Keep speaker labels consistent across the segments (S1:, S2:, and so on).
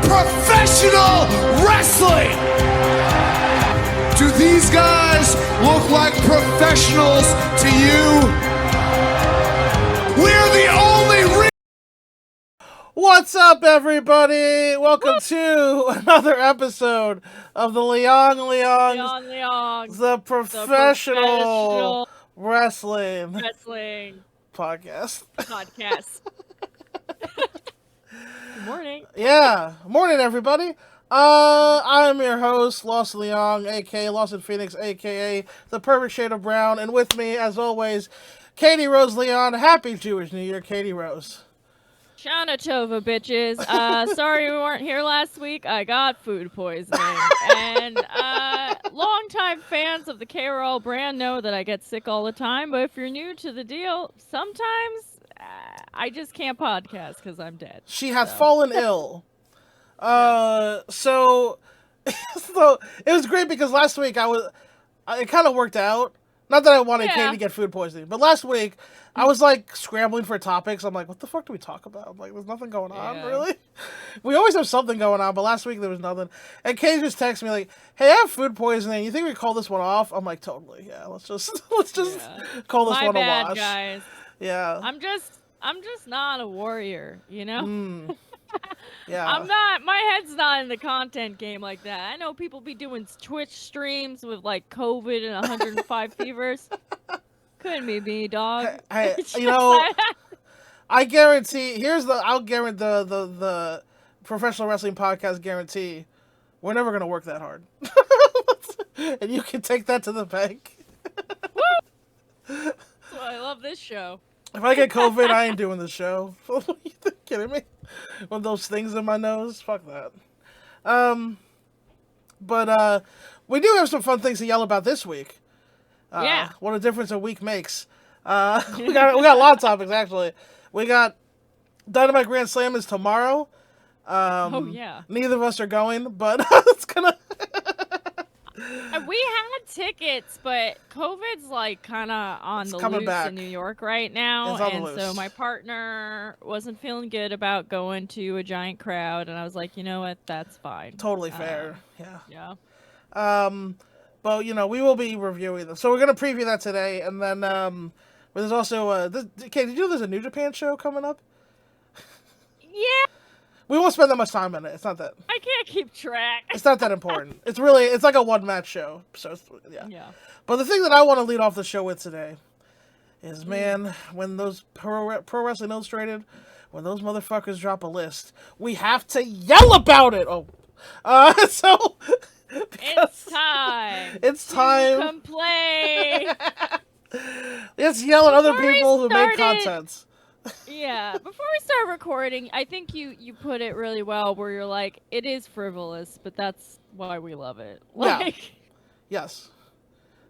S1: professional wrestling. Do these guys look like professionals to you? We're the only
S2: What's up, everybody? Welcome to another episode of the Leong, the professional wrestling podcast.
S3: Good morning.
S2: Yeah, morning, everybody. I'm your host, Lawson Leong, aka Lawson Phoenix, aka the perfect shade of brown, and with me, as always, Katie Rose Leon. Happy Jewish New Year, Katie Rose.
S3: Shana Tova, bitches. Sorry we weren't here last week. I got food poisoning. And longtime fans of the KRL brand know that I get sick all the time. But if you're new to the deal, sometimes I just can't podcast because I'm dead.
S2: She has fallen ill. So it was great because last week it kind of worked out. Not that I wanted Katie to get food poisoning, but last week I was like scrambling for topics. I'm like, what the fuck do we talk about? I'm like, there's nothing going on, really. We always have something going on, but last week there was nothing. And Katie just texted me like, hey, I have food poisoning. You think we call this one off? I'm like, totally. Yeah, let's just call this one a wash.
S3: Guys.
S2: Yeah.
S3: I'm just not a warrior, you know?
S2: Yeah.
S3: I'm not. My head's not in the content game like that. I know people be doing Twitch streams with like COVID and 105 fevers. Couldn't be me, dog.
S2: I guarantee. I'll guarantee the professional wrestling podcast guarantee. We're never gonna work that hard, and you can take that to the bank.
S3: That's why I love this show.
S2: If I get COVID, I ain't doing the show. Are you kidding me? One of those things in my nose? Fuck that. But we do have some fun things to yell about this week. What a difference a week makes. We got a lot of topics, actually. We got Dynamite Grand Slam is tomorrow. Neither of us are going, but it's gonna...
S3: We had tickets, but COVID's like kind of on the loose in New York right now, and so my partner wasn't feeling good about going to a giant crowd, and I was like, you know what, that's fine.
S2: Totally fair.
S3: Yeah.
S2: But we will be reviewing them, so we're gonna preview that today, and then there's also okay, did you know there's a New Japan show coming up?
S3: Yeah.
S2: We won't spend that much time on it. It's not that.
S3: I can't keep track.
S2: It's not that important. It's like a one-match show. So, yeah. But the thing that I want to lead off the show with today is, man, when those Pro Wrestling Illustrated, when those motherfuckers drop a list, we have to yell about it. It's time. It's time.
S3: Complain.
S2: Let's yell at other people who make content.
S3: Yeah, before we start recording, I think you put it really well where you're like, it is frivolous, but that's why we love it.
S2: Yes.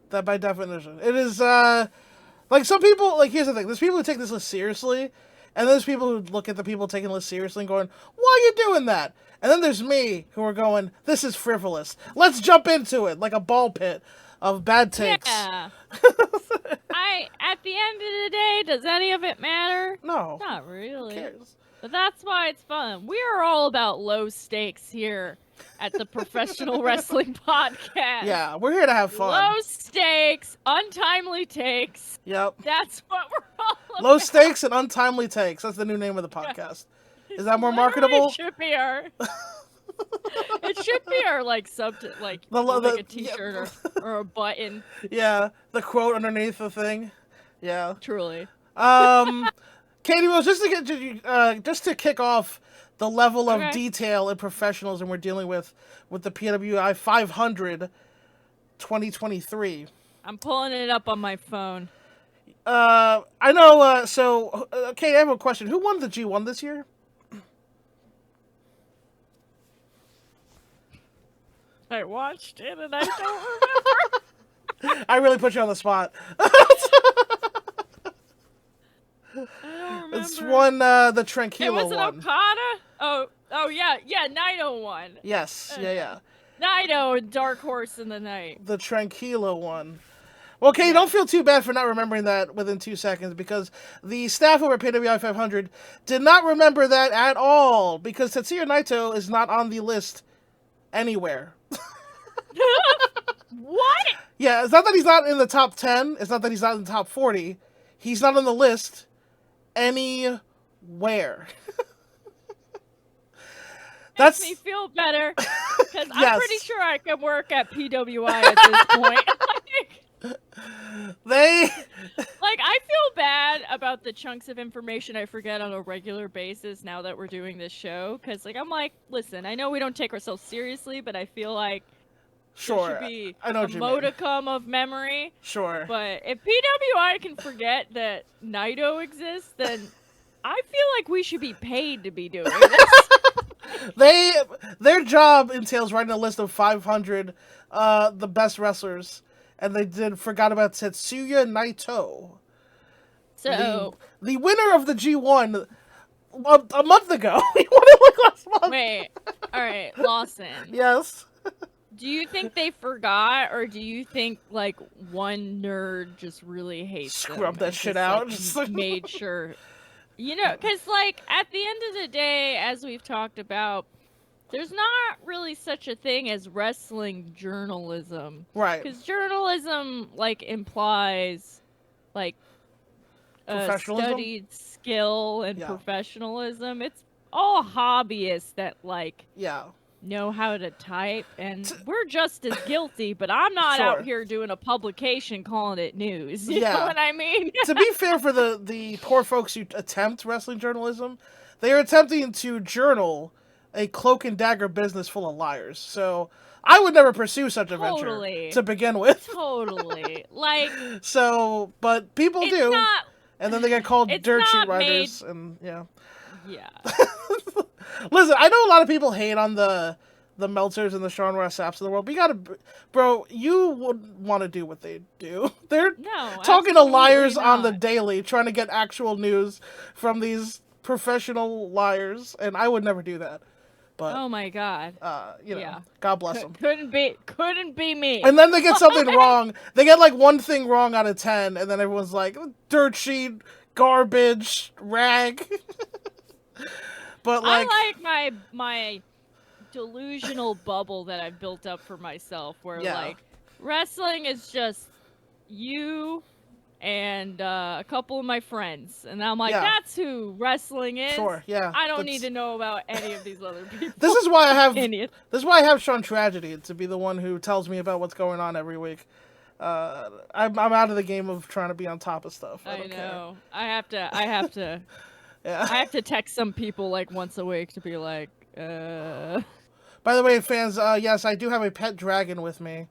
S2: That by definition. It is, like some people, here's the thing, there's people who take this list seriously, and there's people who look at the people taking the list seriously and going, why are you doing that? And then there's me who are going, this is frivolous. Let's jump into it, like a ball pit of bad takes.
S3: Yeah. At the end of the day, does any of it matter?
S2: No.
S3: Not really.
S2: Who cares?
S3: But that's why it's fun. We are all about low stakes here at the Professional Wrestling Podcast.
S2: Yeah, we're here to have fun.
S3: Low stakes, untimely takes.
S2: Yep.
S3: That's what we're all about.
S2: Low stakes and untimely takes. That's the new name of the podcast. Is that more marketable?
S3: It should be our... It should be our a t-shirt or a button.
S2: Yeah, the quote underneath the thing. Yeah,
S3: truly.
S2: Katie Rose, just to kick off the level of detail and professionalism we're dealing with the PWI 500 2023.
S3: I'm pulling it up on my phone.
S2: I know. Kate, I have a question. Who won the G1 this year?
S3: I watched it and I don't remember.
S2: I really put you on the spot.
S3: I don't remember.
S2: It's one the Tranquilo one.
S3: It was Okada? Oh yeah, Naito won.
S2: Yes, yeah.
S3: Naito, Dark Horse in the Night.
S2: The Tranquilo one. Well, Katie, don't feel too bad for not remembering that within 2 seconds, because the staff over at PWI 500 did not remember that at all, because Tetsuya Naito is not on the list anywhere.
S3: What?
S2: Yeah, it's not that he's not in the top 10, it's not that he's not in the top 40, he's not on the list anywhere.
S3: Makes me feel better, because I'm pretty sure I can work at PWI at this point. I feel bad about the chunks of information I forget on a regular basis now that we're doing this show, because I'm like, listen, I know we don't take ourselves seriously, but I feel like there should be a modicum of memory.
S2: Sure.
S3: But if PWI can forget that Naito exists, then I feel like we should be paid to be doing this.
S2: Their job entails writing a list of 500 the best wrestlers, and they forgot about Tetsuya Naito.
S3: So
S2: the winner of the G1 a month ago. He won it last month.
S3: Wait, all right, Lawson.
S2: Yes.
S3: Do you think they forgot, or do you think one nerd just really hates
S2: scrub
S3: them
S2: that shit out?
S3: Made sure, because at the end of the day, as we've talked about, there's not really such a thing as wrestling journalism,
S2: right?
S3: Because journalism implies studied skill and professionalism. It's all hobbyists that know how to type, and we're just as guilty, but I'm not out here doing a publication calling it news. You know what I mean?
S2: To be fair, for the poor folks who attempt wrestling journalism, they are attempting to journal a cloak and dagger business full of liars. So I would never pursue such a venture to begin with.
S3: Totally.
S2: So, but people do. And then they get called dirt sheet writers. And yeah. Listen, I know a lot of people hate on the Meltzers and the Sean Ross Sapps of the world, but bro, you would want to do what they do. They're talking to liars on the daily, trying to get actual news from these professional liars, and I would never do that. But
S3: oh my god,
S2: God bless them.
S3: Couldn't be me.
S2: And then they get something wrong. They get one thing wrong out of 10, and then everyone's like, dirt sheet, garbage, rag. But
S3: I like my delusional bubble that I've built up for myself, where wrestling is just you and a couple of my friends, and I'm like, that's who wrestling is.
S2: Sure, yeah.
S3: I don't need to know about any of these other people.
S2: This is why I have Sean Tragedy to be the one who tells me about what's going on every week. I'm out of the game of trying to be on top of stuff. I don't know.
S3: I have to.
S2: Yeah.
S3: I have to text some people once a week to be like,
S2: By the way, fans, yes, I do have a pet dragon with me.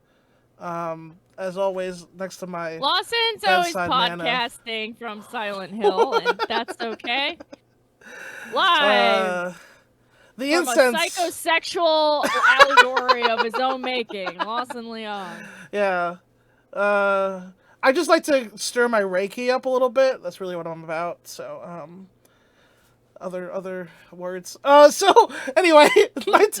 S2: As always, next to my
S3: Lawson's always podcasting from Silent Hill, and that's okay. Live.
S2: The incense.
S3: A psychosexual allegory of his own making, Lawson Leon.
S2: Yeah. I just like to stir my Reiki up a little bit. That's really what I'm about. So, other words. So anyway, what's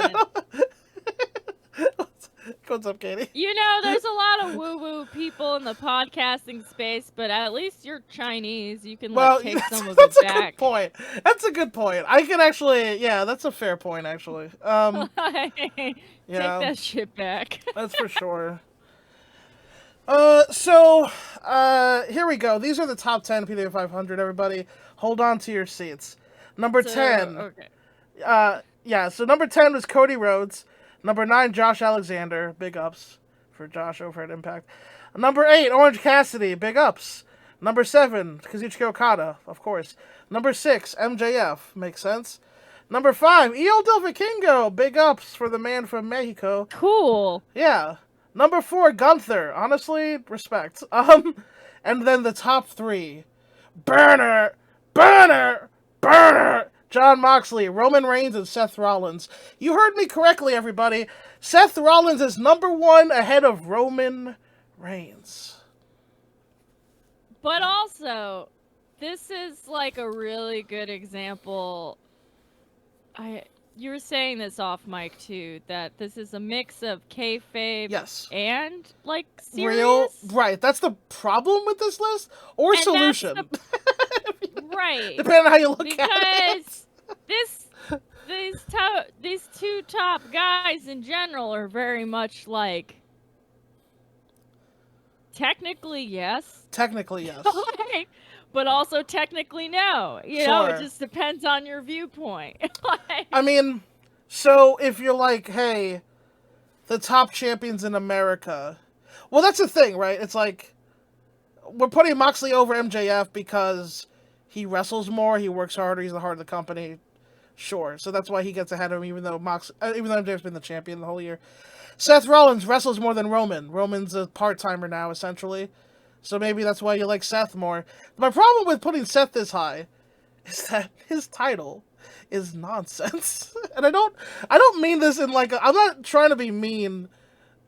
S2: up, Katie?
S3: There's a lot of woo-woo people in the podcasting space, but at least you're Chinese. You can take some of it back.
S2: That's a good point. That's a good point. I can actually, that's a fair point, actually.
S3: Take that shit back.
S2: That's for sure. So here we go. These are the top 10 PWI 500, everybody. Hold on to your seats. Number 10. Okay. So number 10 was Cody Rhodes. Number 9, Josh Alexander. Big ups for Josh over at Impact. Number 8, Orange Cassidy. Big ups. Number 7, Kazuchika Okada, of course. Number 6, MJF. Makes sense. Number 5, EO Del Vikingo. Big ups for the man from Mexico.
S3: Cool.
S2: Yeah. Number 4, Gunther. Honestly, respect. And then the top 3. Burner. Jon Moxley, Roman Reigns, and Seth Rollins. You heard me correctly, everybody. Seth Rollins is number 1 ahead of Roman Reigns.
S3: But also, this is a really good example. you were saying this off mic too, that this is a mix of kayfabe
S2: Yes.
S3: and like
S2: Real,
S3: serious.
S2: right? That's the problem with this list, or
S3: And
S2: solution,
S3: Right.
S2: depending on how you look at
S3: Because
S2: it.
S3: these two top guys in general are very much like technically yes,
S2: Technically, yes.
S3: but also technically no. You know, it
S2: Sure.
S3: just depends on your viewpoint. Like,
S2: I mean, so if you're like, hey, the top champions in America, well, that's the thing, right? It's like we're putting Moxley over MJF because he wrestles more, he works harder, he's the heart of the company. Sure, so that's why he gets ahead of him, even though MJF's been the champion the whole year. Seth Rollins wrestles more than Roman. Roman's a part-timer now, essentially. So maybe that's why you like Seth more. My problem with putting Seth this high is that his title is nonsense. And I don't mean this in like I'm not trying to be mean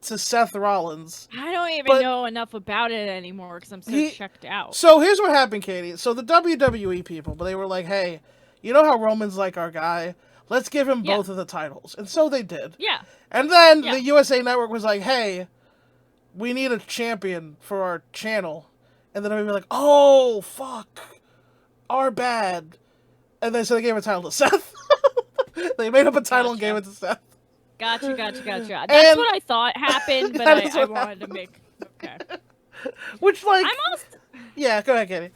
S2: to Seth Rollins.
S3: I don't even know enough about it anymore because I'm so checked out.
S2: So here's what happened, Katie. So the WWE people, but they were like, hey, you know how Roman's like our guy? Let's give him both of the titles. And so they did.
S3: Yeah.
S2: And then the USA Network was like, hey, we need a champion for our channel. And then everybody was like, oh, fuck. Our bad. And then so they gave a title to Seth. They made up a title and gave it to Seth.
S3: Gotcha. That's what I thought happened, but I wanted to make... Okay.
S2: Which, like...
S3: I'm also...
S2: Yeah, go ahead, Katie.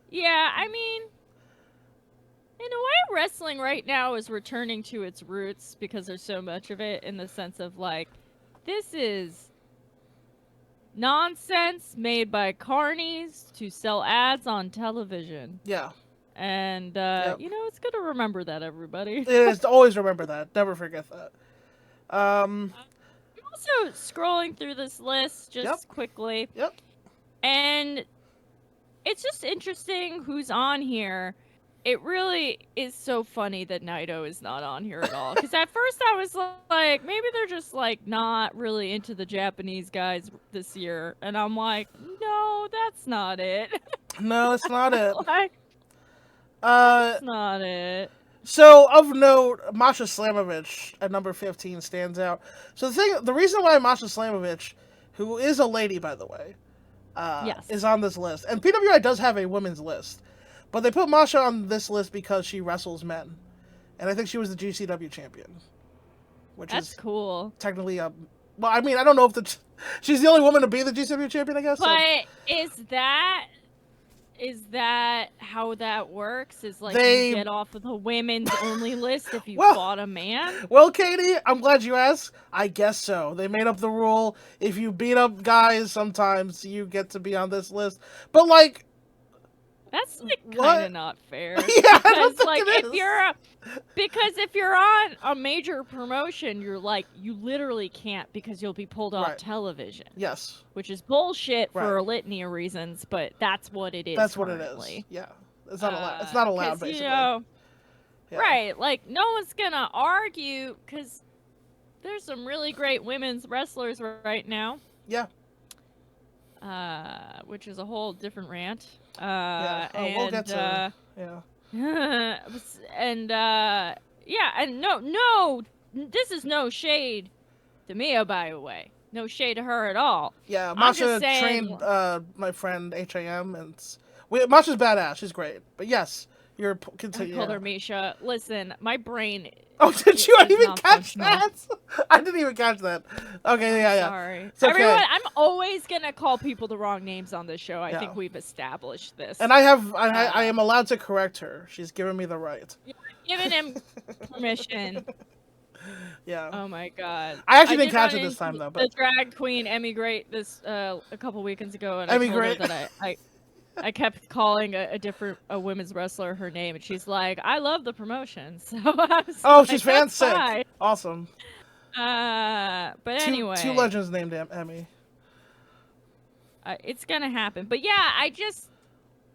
S3: Yeah, I mean... In a way, wrestling right now is returning to its roots because there's so much of it in the sense of, like, this is nonsense made by carnies to sell ads on television.
S2: Yeah.
S3: And, you know, it's good to remember that, everybody.
S2: It is. Always remember that. Never forget that.
S3: I'm also scrolling through this list just quickly.
S2: Yep.
S3: And it's just interesting who's on here. It really is so funny that Naito is not on here at all. Because at first I was like, maybe they're just like not really into the Japanese guys this year. And I'm like, no, that's not it.
S2: No, it's not it.
S3: That's not it.
S2: So, of note, Masha Slamovich at number 15 stands out. So the reason why Masha Slamovich, who is a lady, by the way, is on this list. And PWI does have a women's list. But they put Masha on this list because she wrestles men. And I think she was the GCW champion. That's
S3: cool.
S2: Technically, well, I mean, I don't know if she's the only woman to be the GCW champion, I guess.
S3: But is that how that works? Is like you get off of the women's only list if you fought a man?
S2: Well, Katie, I'm glad you asked. I guess so. They made up the rule. If you beat up guys, sometimes you get to be on this list. But, like...
S3: That's like kind of not fair.
S2: Yeah,
S3: because like if you're on a major promotion, you're like you literally can't because you'll be pulled off television.
S2: Yes,
S3: which is bullshit for a litany of reasons, but that's what it is.
S2: That's
S3: currently.
S2: What it is. Yeah, it's not allowed. It's not allowed, basically.
S3: You know, right? Like no one's gonna argue because there's some really great women's wrestlers right now.
S2: Yeah.
S3: Which is a whole different rant.
S2: We'll get to
S3: and no, this is no shade to Mia, by the way. No shade to her at all.
S2: Yeah, Masha trained my friend HAM, and Masha's badass. She's great. But yes, you're continue.
S3: I called her Misha. Listen, my brain.
S2: Oh, did you even catch that? I didn't even catch that. Okay, yeah.
S3: Sorry.
S2: It's okay.
S3: Everyone, I'm always gonna call people the wrong names on this show. I think we've established this.
S2: And I am allowed to correct her. She's given me the right.
S3: You're giving him permission.
S2: Yeah.
S3: Oh my god.
S2: I actually didn't catch it this time though. But
S3: the drag queen Emmy Great this a couple weekends ago, and
S2: Emmy
S3: I told
S2: Great.
S3: her that I kept calling a women's wrestler her name, and she's like, "I love the promotion." So I was
S2: she's fan sick. Awesome.
S3: But anyway,
S2: two legends named Emmy.
S3: It's gonna happen. But yeah, this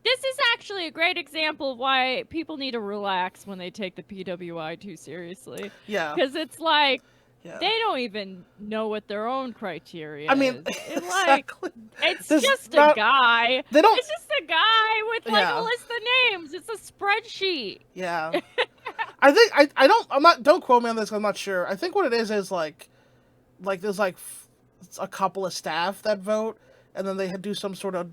S3: is actually a great example of why people need to relax when they take the PWI too seriously.
S2: Yeah.
S3: Because it's like. Yeah. They don't even know what their own criteria
S2: is.
S3: Exactly. It's just a guy. It's just a guy with like a list of names. It's a spreadsheet.
S2: Yeah. I think don't quote me on this. I'm not sure. I think what it is like there's like a couple of staff that vote, and then they do some sort of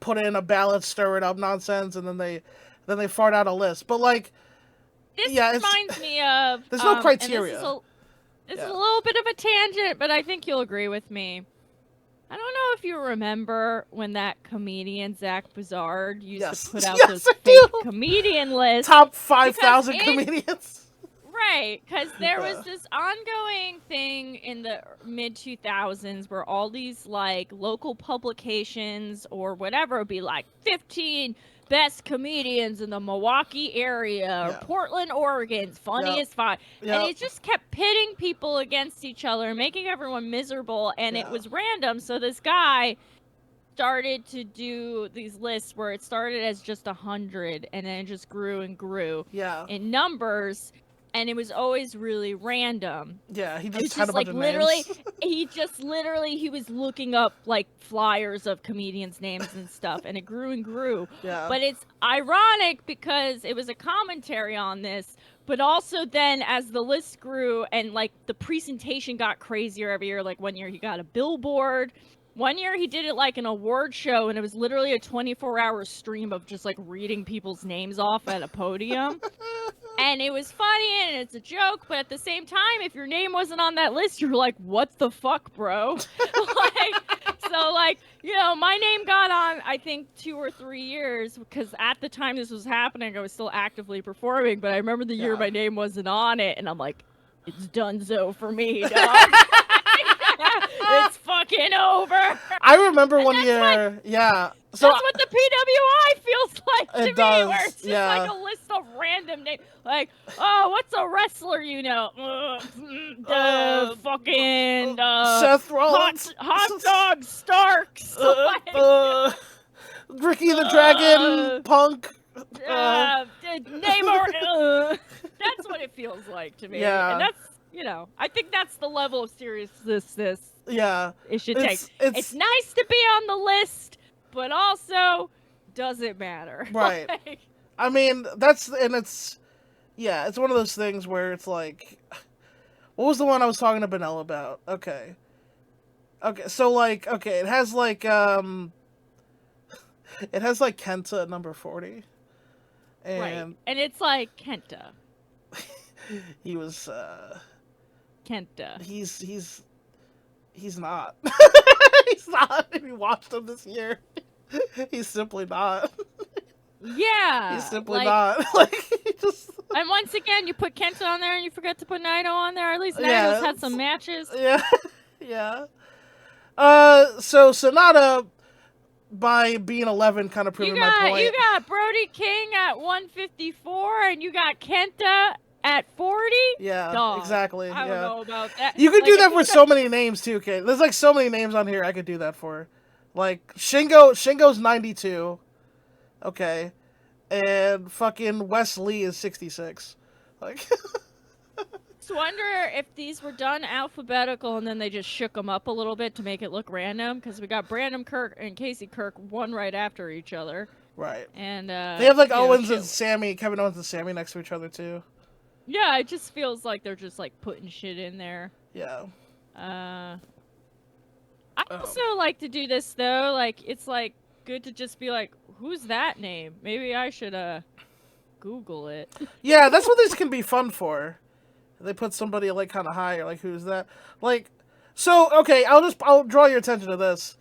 S2: put in a ballot, stir it up nonsense, and then they fart out a list. But like,
S3: this reminds me of
S2: there's no criteria.
S3: This is a little bit of a tangent, but I think you'll agree with me. I don't know if you remember when that comedian Zach Bazard used to put out those fake comedian lists.
S2: Top 5,000 comedians.
S3: Right, because there was this ongoing thing in the mid-2000s where all these, like, local publications or whatever would be like 15 best comedians in the Milwaukee area or Portland, Oregon's funniest five. And it just kept pitting people against each other, making everyone miserable, and it was random. So this guy started to do these lists where it started as just 100 and then it just grew and grew in numbers. And it was always really random.
S2: Yeah, he just had a bunch of names.
S3: He was looking up, like, flyers of comedians' names and stuff, and it grew and grew. Yeah. But it's ironic because it was a commentary on this, but also then as the list grew and, like, the presentation got crazier every year, like, one year he got a billboard. One year he did it like an award show, and it was literally a 24-hour stream of just, like, reading people's names off at a podium. And it was funny, and it's a joke, but at the same time, if your name wasn't on that list, you're like, what the fuck, bro? My name got on, I think, 2 or 3 years, because at the time this was happening, I was still actively performing, but I remember the year my name wasn't on it, and I'm like, it's donezo for me, dog. It's fucking over.
S2: I remember one year,
S3: So that's what the PWI feels like to me, where it's just like a list of random names. Like, oh, what's a wrestler you know? Fucking
S2: Seth Rollins,
S3: hot dog Starks,
S2: Ricky the Dragon, Punk.
S3: Name or that's what it feels like to me. Yeah, and that's I think that's the level of seriousness it should take. It's nice to be on the list, but also doesn't matter.
S2: Right. I mean, it's one of those things where it's like, what was the one I was talking to Benel about? Okay, so it has Kenta at number 40.
S3: And it's like Kenta.
S2: He was
S3: Kenta.
S2: He's not. He's not. If you watched him this year, he's simply not.
S3: Yeah.
S2: He's simply not. Like, he just...
S3: And once again, you put Kenta on there and you forget to put Naito on there. At least Naito's had some matches.
S2: Yeah. Yeah. So Sonata, by being 11, kind of proving my point.
S3: You got Brody King at 154, and you got Kenta at 40?
S2: Yeah,
S3: Dog.
S2: Exactly.
S3: I don't know about that.
S2: You could do that for so many names, too, Kate. There's, like, so many names on here I could do that for. Like, Shingo's 92. Okay. And fucking Wes Lee is 66. Like...
S3: Just wonder if these were done alphabetical and then they just shook them up a little bit to make it look random, because we got Brandon Kirk and Casey Kirk one right after each other.
S2: Right.
S3: And
S2: they have, like, Kevin Owens and Sammy next to each other, too.
S3: Yeah, it just feels like they're just, like, putting shit in there.
S2: Yeah.
S3: I also like to do this, though. Like, it's, like, good to just be like, who's that name? Maybe I should, Google it.
S2: Yeah, that's what this can be fun for. They put somebody, like, kind of higher, like, who's that? Like, so, okay, I'll draw your attention to this.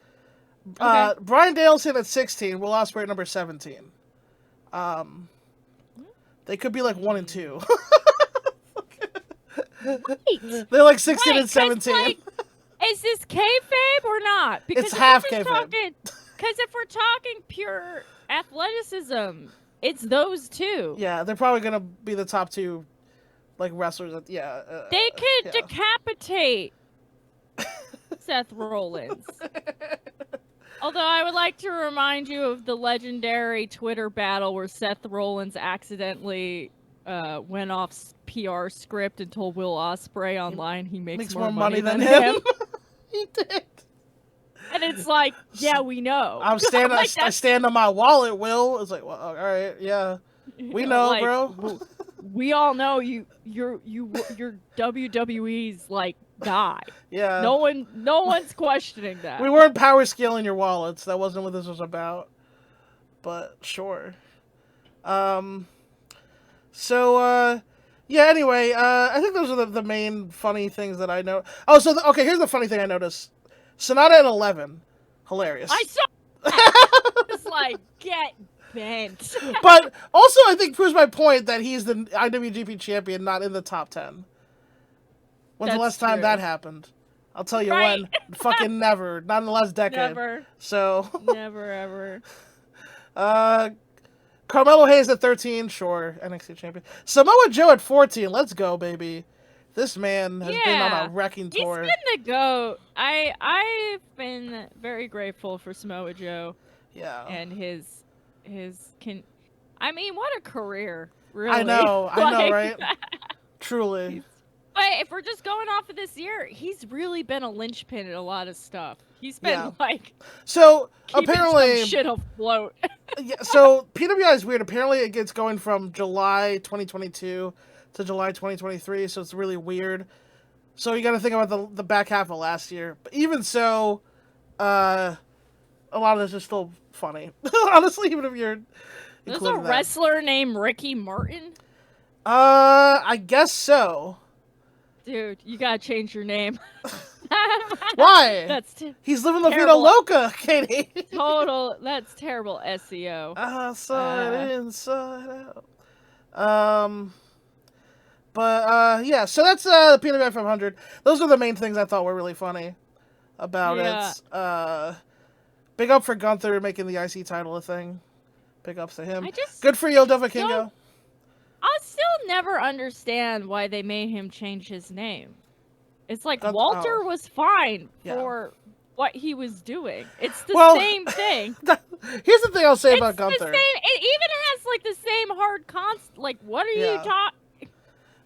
S2: Okay. Bryan Danielson at 16, Will Ospreay at number 17. They could be, like, 1 and 2.
S3: Wait.
S2: They're, like, 16 and 17.
S3: Like, is this kayfabe or not?
S2: Because it's half kayfabe.
S3: Because if we're talking pure athleticism, it's those two.
S2: Yeah, they're probably going to be the top 2, like, wrestlers.
S3: They could decapitate Seth Rollins. Although I would like to remind you of the legendary Twitter battle where Seth Rollins accidentally went off PR script and told Will Ospreay online he makes more money than him.
S2: He did.
S3: And it's like, yeah, we know.
S2: I stand on my wallet, Will. It's like, well, all right, yeah. We know,
S3: like,
S2: bro.
S3: we all know you're WWE's like guy.
S2: Yeah.
S3: No one's questioning that.
S2: We weren't power scaling your wallets. That wasn't what this was about. But sure. Yeah, anyway, I think those are the main funny things that I know. Oh, okay, here's the funny thing I noticed. Sonata at 11. Hilarious.
S3: I saw that. It's like, get bent.
S2: But also, I think proves my point that he's the IWGP champion, not in the top 10. When's the last time
S3: true.
S2: that happened? I'll tell you
S3: Right.
S2: when. Fucking never. Not in the last decade.
S3: Never.
S2: So.
S3: Never, ever.
S2: Carmelo Hayes at 13, sure, NXT champion. Samoa Joe at 14, let's go, baby. This man has been on a wrecking tour.
S3: He's been the GOAT. I've been very grateful for Samoa Joe.
S2: Yeah.
S3: And his I mean, what a career, really.
S2: I know, right? Truly.
S3: But if we're just going off of this year, he's really been a linchpin in a lot of stuff. He's been
S2: so
S3: keeping
S2: apparently
S3: some shit afloat.
S2: Yeah, so PWI is weird. Apparently it gets going from July 2022 to July 2023, so it's really weird. So you got to think about the back half of last year. But even so, a lot of this is still funny. Honestly, even if you're
S3: There's a wrestler named Ricky Martin?
S2: I guess so.
S3: Dude, you gotta change your name.
S2: Why? He's living La Vida Loca, Katie.
S3: That's terrible SEO.
S2: Outside, inside out. Yeah, so that's PWI 500. Those are the main things I thought were really funny about it. Big up for Gunther making the IC title a thing. Big ups to him. Good for Yo Dova Kingo.
S3: I'll still never understand why they made him change his name. It's like Walter was fine for what he was doing. It's the same thing.
S2: Here's the thing I'll say about Gunther.
S3: It even has like the same hard const. Like, what are you talking?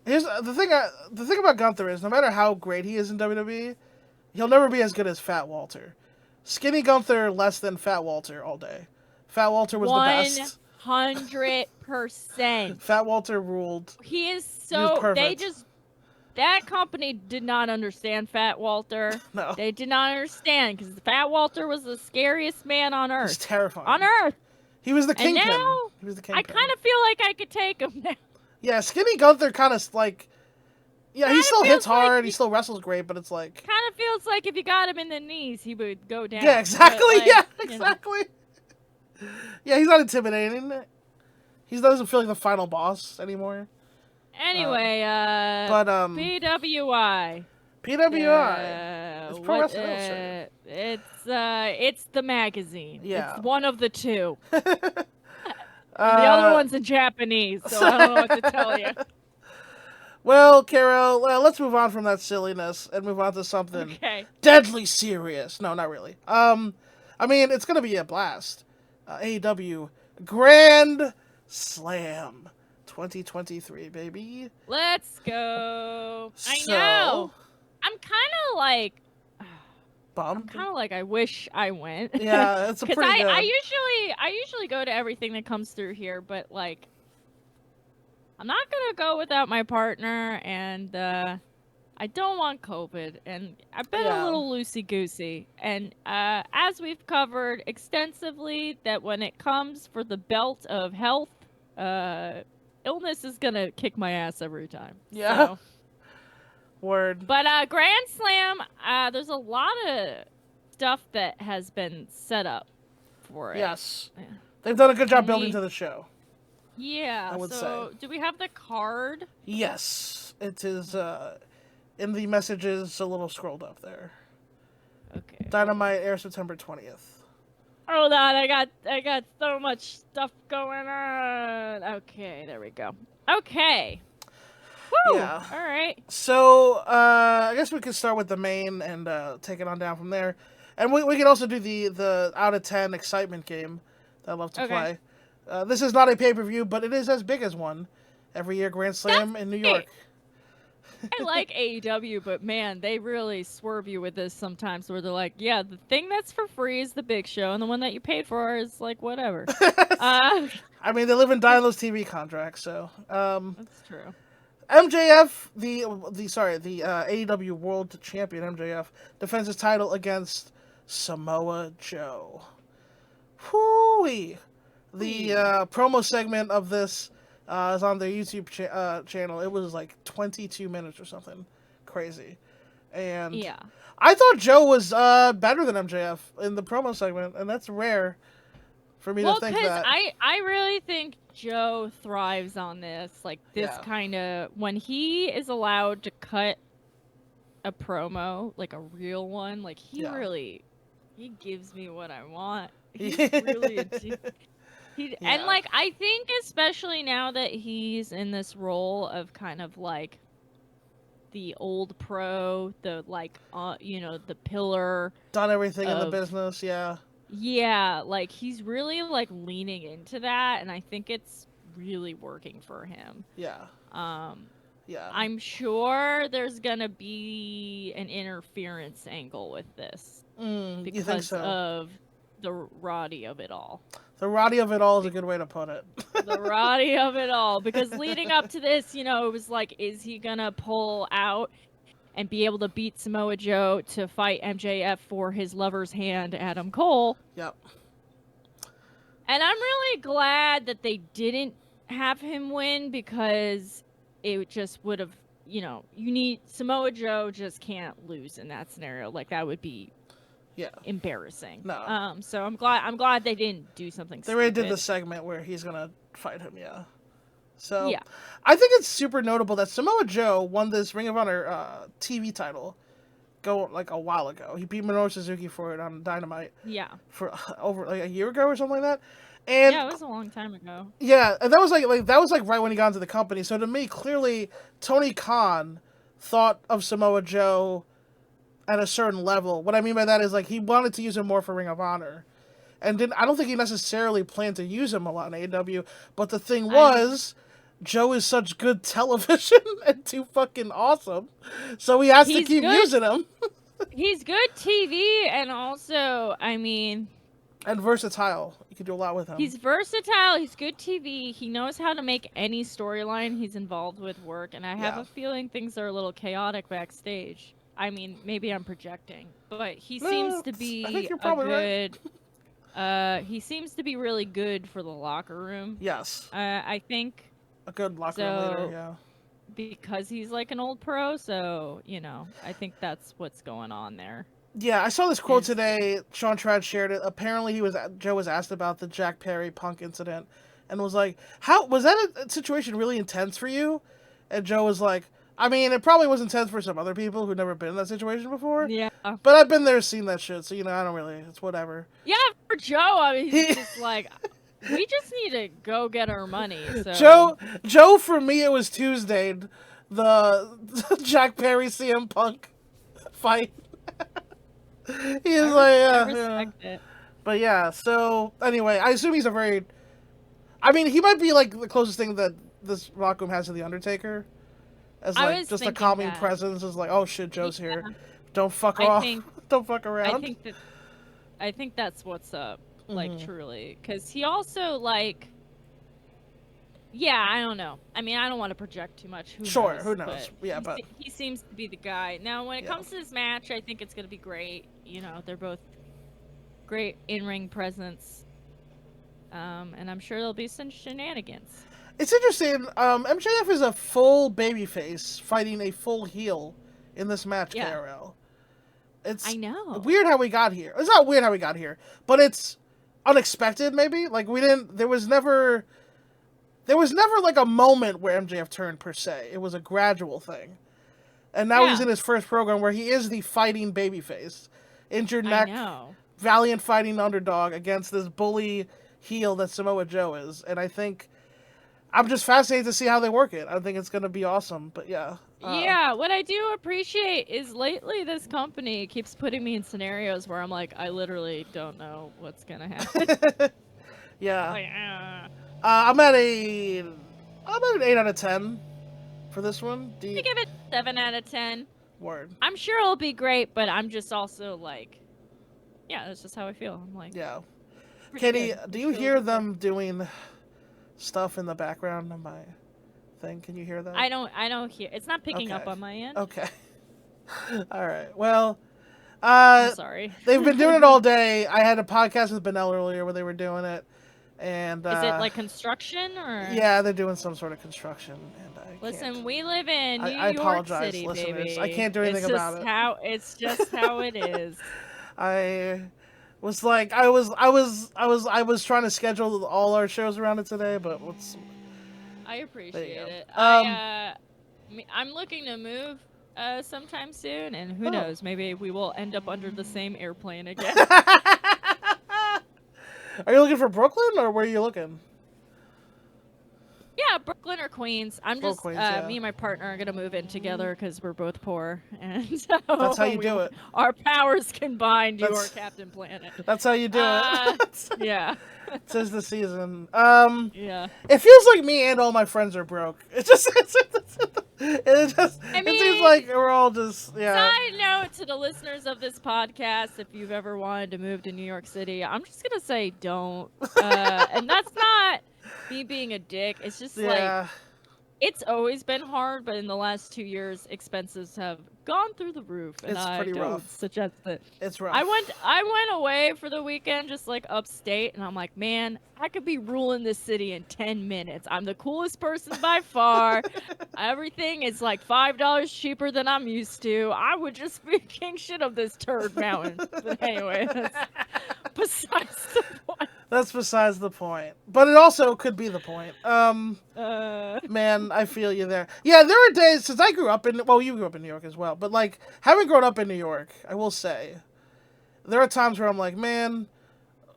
S2: Here's the thing about Gunther is no matter how great he is in WWE, he'll never be as good as Fat Walter. Skinny Gunther less than Fat Walter all day. Fat Walter was the best.
S3: 100%.
S2: Fat Walter ruled.
S3: He is so. That company did not understand Fat Walter.
S2: No.
S3: They did not understand because Fat Walter was the scariest man on Earth.
S2: He's terrifying.
S3: On Earth.
S2: He was the kingpin.
S3: Now,
S2: he was the kingpin.
S3: I kind of feel like I could take him now.
S2: Yeah, Skinny Gunther kind of like. Yeah, he still hits hard. He still wrestles great, but it's like.
S3: Kind of feels like if you got him in the knees, he would go down.
S2: Yeah, exactly. Exactly. Yeah, he's not intimidating. He doesn't feel like the final boss anymore.
S3: Anyway, PWI.
S2: It's Pro Wrestling Illustrated.
S3: It's the magazine.
S2: Yeah.
S3: It's one of the two. The other one's in Japanese, so I don't know what to tell you.
S2: Well, Carol, let's move on from that silliness and move on to something deadly serious. No, not really. I mean, it's gonna be a blast. AEW Grand Slam 2023, baby.
S3: Let's go. I know. I'm kind of like
S2: bummed.
S3: I'm kind of like I wish I went.
S2: Yeah, it's a pretty good.
S3: I usually go to everything that comes through here, but like I'm not gonna go without my partner, and I don't want COVID, and I've been a little loosey-goosey. And as we've covered extensively, that when it comes for the belt of health, illness is gonna kick my ass every time.
S2: Yeah.
S3: So.
S2: Word.
S3: But Grand Slam, there's a lot of stuff that has been set up for it.
S2: Yes. Yeah. They've done a good job building to the show.
S3: Yeah.
S2: I would say.
S3: Do we have the card?
S2: Yes. It is in the messages a little scrolled up there.
S3: Okay.
S2: Dynamite airs September 20th.
S3: Hold on, I got so much stuff going on. Okay, there we go. Okay. Woo!
S2: Yeah.
S3: All right.
S2: So, I guess we could start with the main and take it on down from there. And we can also do the out of 10 excitement game that I love to play. This is not a pay-per-view, but it is as big as one. Every year, Grand Slam in New York.
S3: I like AEW, but man, they really swerve you with this sometimes where they're like, yeah, the thing that's for free is the big show, and the one that you paid for is like whatever.
S2: I mean, they live and die on those TV contracts, so.
S3: That's true.
S2: MJF, the AEW World Champion MJF defends his title against Samoa Joe. Whoo-wee. The promo segment of this is on their YouTube channel. It was like 22 minutes or something crazy. And
S3: yeah.
S2: I thought Joe was better than MJF in the promo segment, and that's rare for me to think that.
S3: I really think Joe thrives on this. Like, this kind of... When he is allowed to cut a promo, like a real one, like, he really... He gives me what I want. He's really and like I think especially now that he's in this role of kind of like the old pro, the like the pillar,
S2: done everything in the business,
S3: yeah, like he's really like leaning into that, and I think it's really working for him. I'm sure there's gonna be an interference angle with this
S2: because you think so?
S3: Of the Roddy of it all.
S2: The Roddy of it all is a good way to put it.
S3: The Roddy of it all. Because leading up to this, it was like, is he going to pull out and be able to beat Samoa Joe to fight MJF for his lover's hand, Adam Cole?
S2: Yep.
S3: And I'm really glad that they didn't have him win, because it just would have, Samoa Joe just can't lose in that scenario. Like, that would be embarrassing.
S2: No.
S3: So I'm glad they didn't do something
S2: They already did the segment where he's gonna fight him, So I think it's super notable that Samoa Joe won this Ring of Honor TV title like a while ago. He beat Minoru Suzuki for it on Dynamite.
S3: Yeah.
S2: For over like a year ago or something like that. And
S3: it was a long time ago.
S2: Yeah, and that was like right when he got into the company. So to me, clearly Tony Khan thought of Samoa Joe at a certain level. What I mean by that is, like, he wanted to use him more for Ring of Honor. And I don't think he necessarily planned to use him a lot in AEW. But the thing was, Joe is such good television and too fucking awesome. So he has to keep using him.
S3: He's good TV, and also,
S2: and versatile. You can do a lot with him.
S3: He's versatile. He's good TV. He knows how to make any storyline he's involved with work. And I have a feeling things are a little chaotic backstage. I mean, maybe I'm projecting, but he seems to be he seems to be really good for the locker room.
S2: Yes.
S3: I think
S2: a good locker room leader,
S3: because he's like an old pro, so, I think that's what's going on there.
S2: Yeah, I saw this quote today. Sean Trad shared it. Apparently Joe was asked about the Jack Perry Punk incident and was like, "How was that a situation really intense for you?" And Joe was like, I mean, it probably was intense for some other people who've never been in that situation before.
S3: Yeah.
S2: But I've been there, seen that shit, so, I don't really, it's whatever.
S3: Yeah, for Joe, I mean, he's just like, we just need to go get our money, so.
S2: Joe, for me, it was Tuesday, the Jack Perry CM Punk fight. He was
S3: I respect it.
S2: But so, anyway, I assume he's he might be, like, the closest thing that this locker room has to The Undertaker. As like just a calming presence, is like, oh shit, Joe's here. Don't fuck off. Don't fuck around.
S3: I think that's what's up. Like, truly, because he also like. Yeah, I don't know. I mean, I don't want to project too much.
S2: Who knows? Yeah, but
S3: he seems to be the guy. Now, when it comes to this match, I think it's gonna be great. They're both great in-ring presence, and I'm sure there'll be some shenanigans.
S2: It's interesting. MJF is a full babyface fighting a full heel in this match, KRL.
S3: I know.
S2: Weird how we got here. It's not weird how we got here, but it's unexpected, maybe. Like, there was never like a moment where MJF turned, per se. It was a gradual thing. And now he's in his first program where he is the fighting babyface. Injured neck, valiant fighting underdog against this bully heel that Samoa Joe is. And I think I'm just fascinated to see how they work it. I think it's going to be awesome, but
S3: what I do appreciate is lately this company keeps putting me in scenarios where I'm like, I literally don't know what's going to happen.
S2: I'm at an 8 out of 10 for this one?
S3: I give it 7 out of 10.
S2: Word.
S3: I'm sure it'll be great, but I'm just also like, yeah, that's just how I feel. I'm like,
S2: Yeah.
S3: pretty
S2: Katie,
S3: good.
S2: do you hear them doing stuff in the background on my thing? Can you hear that?
S3: I don't hear. It's not picking up
S2: Okay.
S3: on my end.
S2: Okay. All right. Well,
S3: I'm sorry.
S2: they've been doing it all day. I had a podcast with Benel earlier where they were doing it, and
S3: Is it like construction or?
S2: yeah, they're doing some sort of construction. And I
S3: Listen,
S2: can't.
S3: we live in New
S2: I
S3: York
S2: apologize,
S3: City,
S2: listeners.
S3: baby.
S2: I can't do anything about it.
S3: It's just how it is.
S2: I was like, I was trying to schedule all our shows around it today, but what's.
S3: I appreciate it. I'm looking to move sometime soon, and who knows, maybe we will end up under the same airplane again.
S2: Are you looking for Brooklyn, or where are you looking?
S3: Yeah, Brooklyn or Queens. I'm just
S2: Queens, yeah.
S3: me and my partner are gonna move in together because we're both poor, and so
S2: That's how you do it.
S3: Our powers combined, you are Captain Planet.
S2: That's how you do it.
S3: Yeah.
S2: Tis the season.
S3: Yeah.
S2: It feels like me and all my friends are broke. It just it seems like we're all just
S3: Side note to the listeners of this podcast: if you've ever wanted to move to New York City, I'm just gonna say don't. And that's not me being a dick. It's just like it's always been hard, but in the last 2 years, expenses have gone through the roof, and
S2: It's
S3: I
S2: pretty
S3: don't
S2: rough.
S3: suggest it.
S2: It's rough.
S3: I went away for the weekend, just like upstate, and I'm like, man, I could be ruling this city in 10 minutes. I'm the coolest person by far. Everything is like $5 cheaper than I'm used to. I would just be king shit of this turd mountain. But anyway, that's besides the point.
S2: That's besides the point. But it also could be the point. Man, I feel you there. Yeah, there are days since I grew up in. Well, you grew up in New York as well, but like having grown up in New York, I will say, there are times where I'm like, man,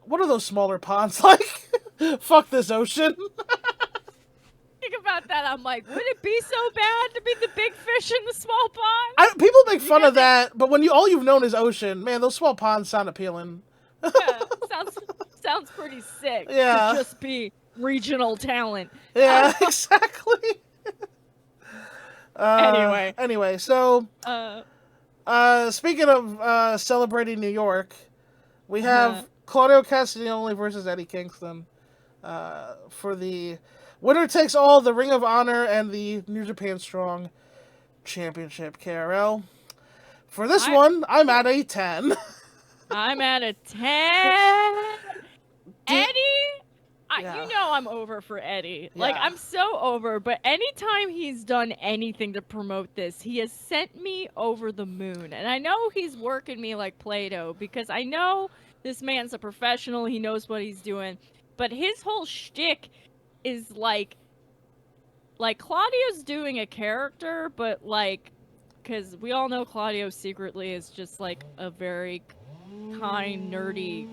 S2: what are those smaller ponds like? Fuck this ocean.
S3: Think about that. I'm like, would it be so bad to be the big fish in the small pond?
S2: People make fun of that, but when all you've known is ocean, man, those small ponds sound appealing.
S3: Yeah, sounds pretty sick.
S2: Yeah.
S3: To just be regional talent.
S2: Yeah, exactly.
S3: Anyway,
S2: so speaking of celebrating New York, we have Claudio Castagnoli versus Eddie Kingston for the winner takes all, the Ring of Honor and the New Japan Strong Championship. KRL. For this one, I'm at a 10.
S3: I'm at a 10. Eddie, you know I'm over for Eddie.
S2: Yeah.
S3: Like, I'm so over, but anytime he's done anything to promote this, he has sent me over the moon. And I know he's working me like Play-Doh, because I know this man's a professional, he knows what he's doing, but his whole shtick is like Claudio's doing a character, but like, because we all know Claudio secretly is just like a very kind, nerdy,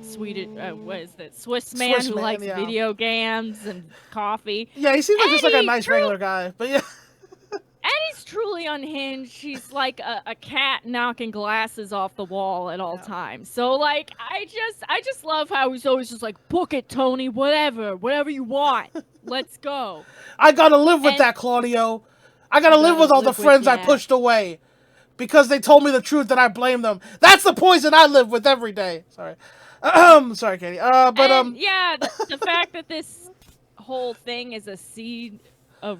S3: Swiss man who likes video games and coffee.
S2: Yeah, he seems like
S3: Eddie,
S2: just like a nice regular guy, but yeah.
S3: Eddie's truly unhinged. He's like a cat knocking glasses off the wall at all times. So like, I just love how he's always just like, book it, Tony, whatever you want. Let's go.
S2: I gotta live with that, Claudio. I gotta live with all the friends I pushed away because they told me the truth and I blame them. That's the poison I live with every day. Sorry. Sorry, Katie.
S3: Yeah, the fact that this whole thing is a seed of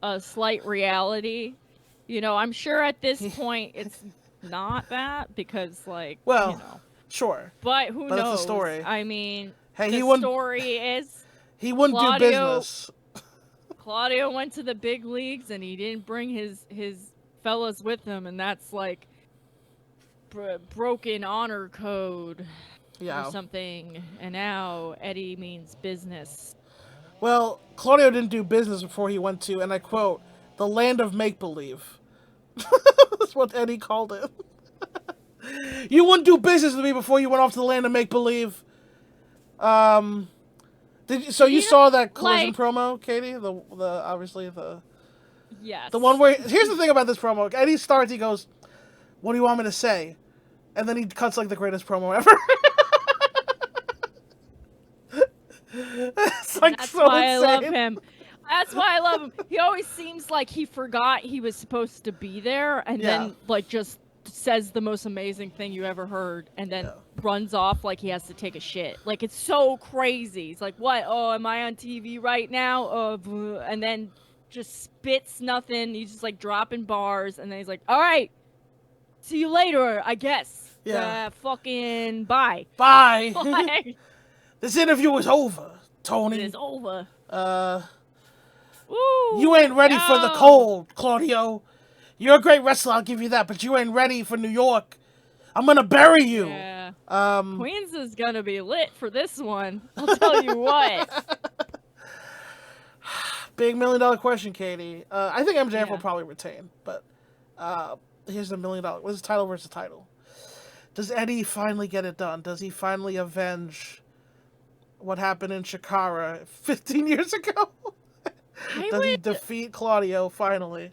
S3: a slight reality, you know, I'm sure at this point it's not that, because like,
S2: well,
S3: you know.
S2: Sure.
S3: But who knows?
S2: That's the story.
S3: I mean,
S2: hey,
S3: the story is
S2: he wouldn't do business.
S3: Claudio went to the big leagues and he didn't bring his fellas with him, and that's like broken honor code or something. And now Eddie means business.
S2: Well, Claudio didn't do business before he went to, and I quote, the land of make-believe. That's what Eddie called it. You wouldn't do business with me before you went off to the land of make-believe. You saw that Collision promo, Katie?
S3: Yes.
S2: The one where, here's the thing about this promo. Eddie starts, he goes, what do you want me to say? And then he cuts like the greatest promo ever. It's like
S3: that's
S2: so
S3: why
S2: insane.
S3: I love him. That's why I love him. He always seems like he forgot he was supposed to be there, and then like just says the most amazing thing you ever heard, and then runs off like he has to take a shit. Like, it's so crazy. He's like, "What? Oh, am I on TV right now?" And then just spits nothing. He's just like dropping bars, and then he's like, "All right, see you later, I guess."
S2: Yeah.
S3: Fucking bye.
S2: Bye.
S3: Like,
S2: This interview is over, Tony.
S3: it is over.
S2: Ooh, you ain't ready for the cold, Claudio. You're a great wrestler, I'll give you that, but you ain't ready for New York. I'm gonna bury you.
S3: Yeah. Queens is gonna be lit for this one. I'll tell you what.
S2: Big $1 million question, Katie. I think MJF will
S3: Yeah.
S2: probably retain, but here's the $1 million. What is title versus title? Does Eddie finally get it done? Does he finally avenge what happened in Chikara 15 years ago? Does he defeat Claudio finally?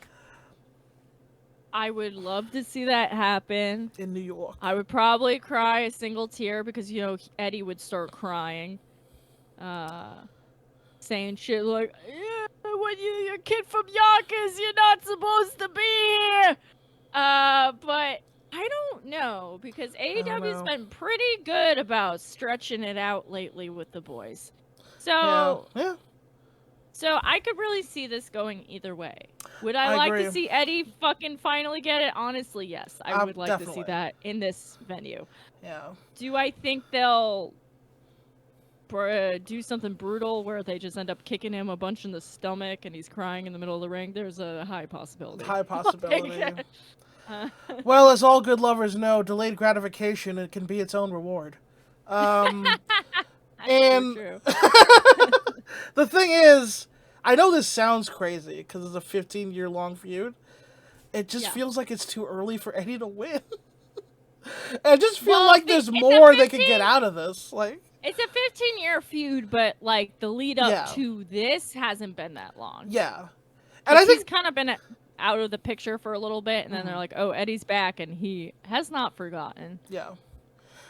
S3: I would love to see that happen.
S2: In New York.
S3: I would probably cry a single tear because, you know, Eddie would start crying. Saying shit like, "Yeah, when you're a kid from Yonkers, you're not supposed to be here." But I don't know, because AEW's been pretty good about stretching it out lately with the boys. So,
S2: yeah.
S3: So I could really see this going either way. Would I like to see Eddie fucking finally get it? Honestly, yes. I would like to see that in this venue.
S2: Yeah.
S3: Do I think they'll do something brutal where they just end up kicking him a bunch in the stomach and he's crying in the middle of the ring? There's a high possibility.
S2: High possibility. Well, as all good lovers know, delayed gratification, it can be its own reward. And
S3: true.
S2: the thing is, I know this sounds crazy because it's a 15-year-long feud. It just feels like it's too early for Eddie to win. I just feel like there's more they can get out of this. Like,
S3: it's a 15-year feud, but like the lead up to this hasn't been that long.
S2: Yeah, and I think
S3: he's kind of been out of the picture for a little bit, and then they're like, "Oh, Eddie's back," and he has not forgotten.
S2: Yeah.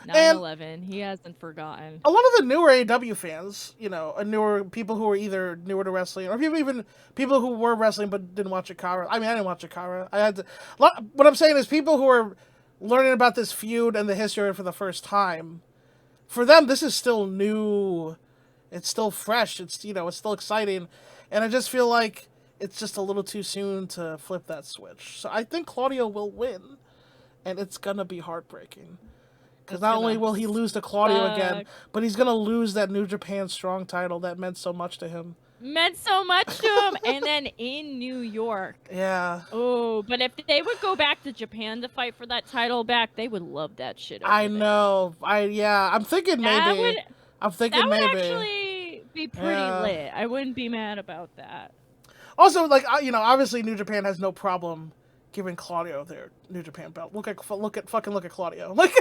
S3: 9/11, he hasn't forgotten.
S2: A lot of the newer AEW fans, you know, newer people who are either newer to wrestling, or people who were wrestling but didn't watch Chikara. I mean, I didn't watch Chikara. What I'm saying is, people who are learning about this feud and the history for the first time, for them, this is still new. It's still fresh. It's, you know, it's still exciting, and I just feel like it's just a little too soon to flip that switch. So I think Claudio will win, and it's gonna be heartbreaking. Because not only will he lose to Claudio again, but he's going to lose that New Japan Strong title that meant so much to him.
S3: Meant so much to him, and then in New York.
S2: Yeah.
S3: Oh, but if they would go back to Japan to fight for that title back, they would love that shit.
S2: I know. I'm thinking maybe.
S3: That would actually be pretty lit. I wouldn't be mad about that.
S2: Also, like, you know, obviously New Japan has no problem giving Claudio their New Japan belt. Look at Claudio. Like.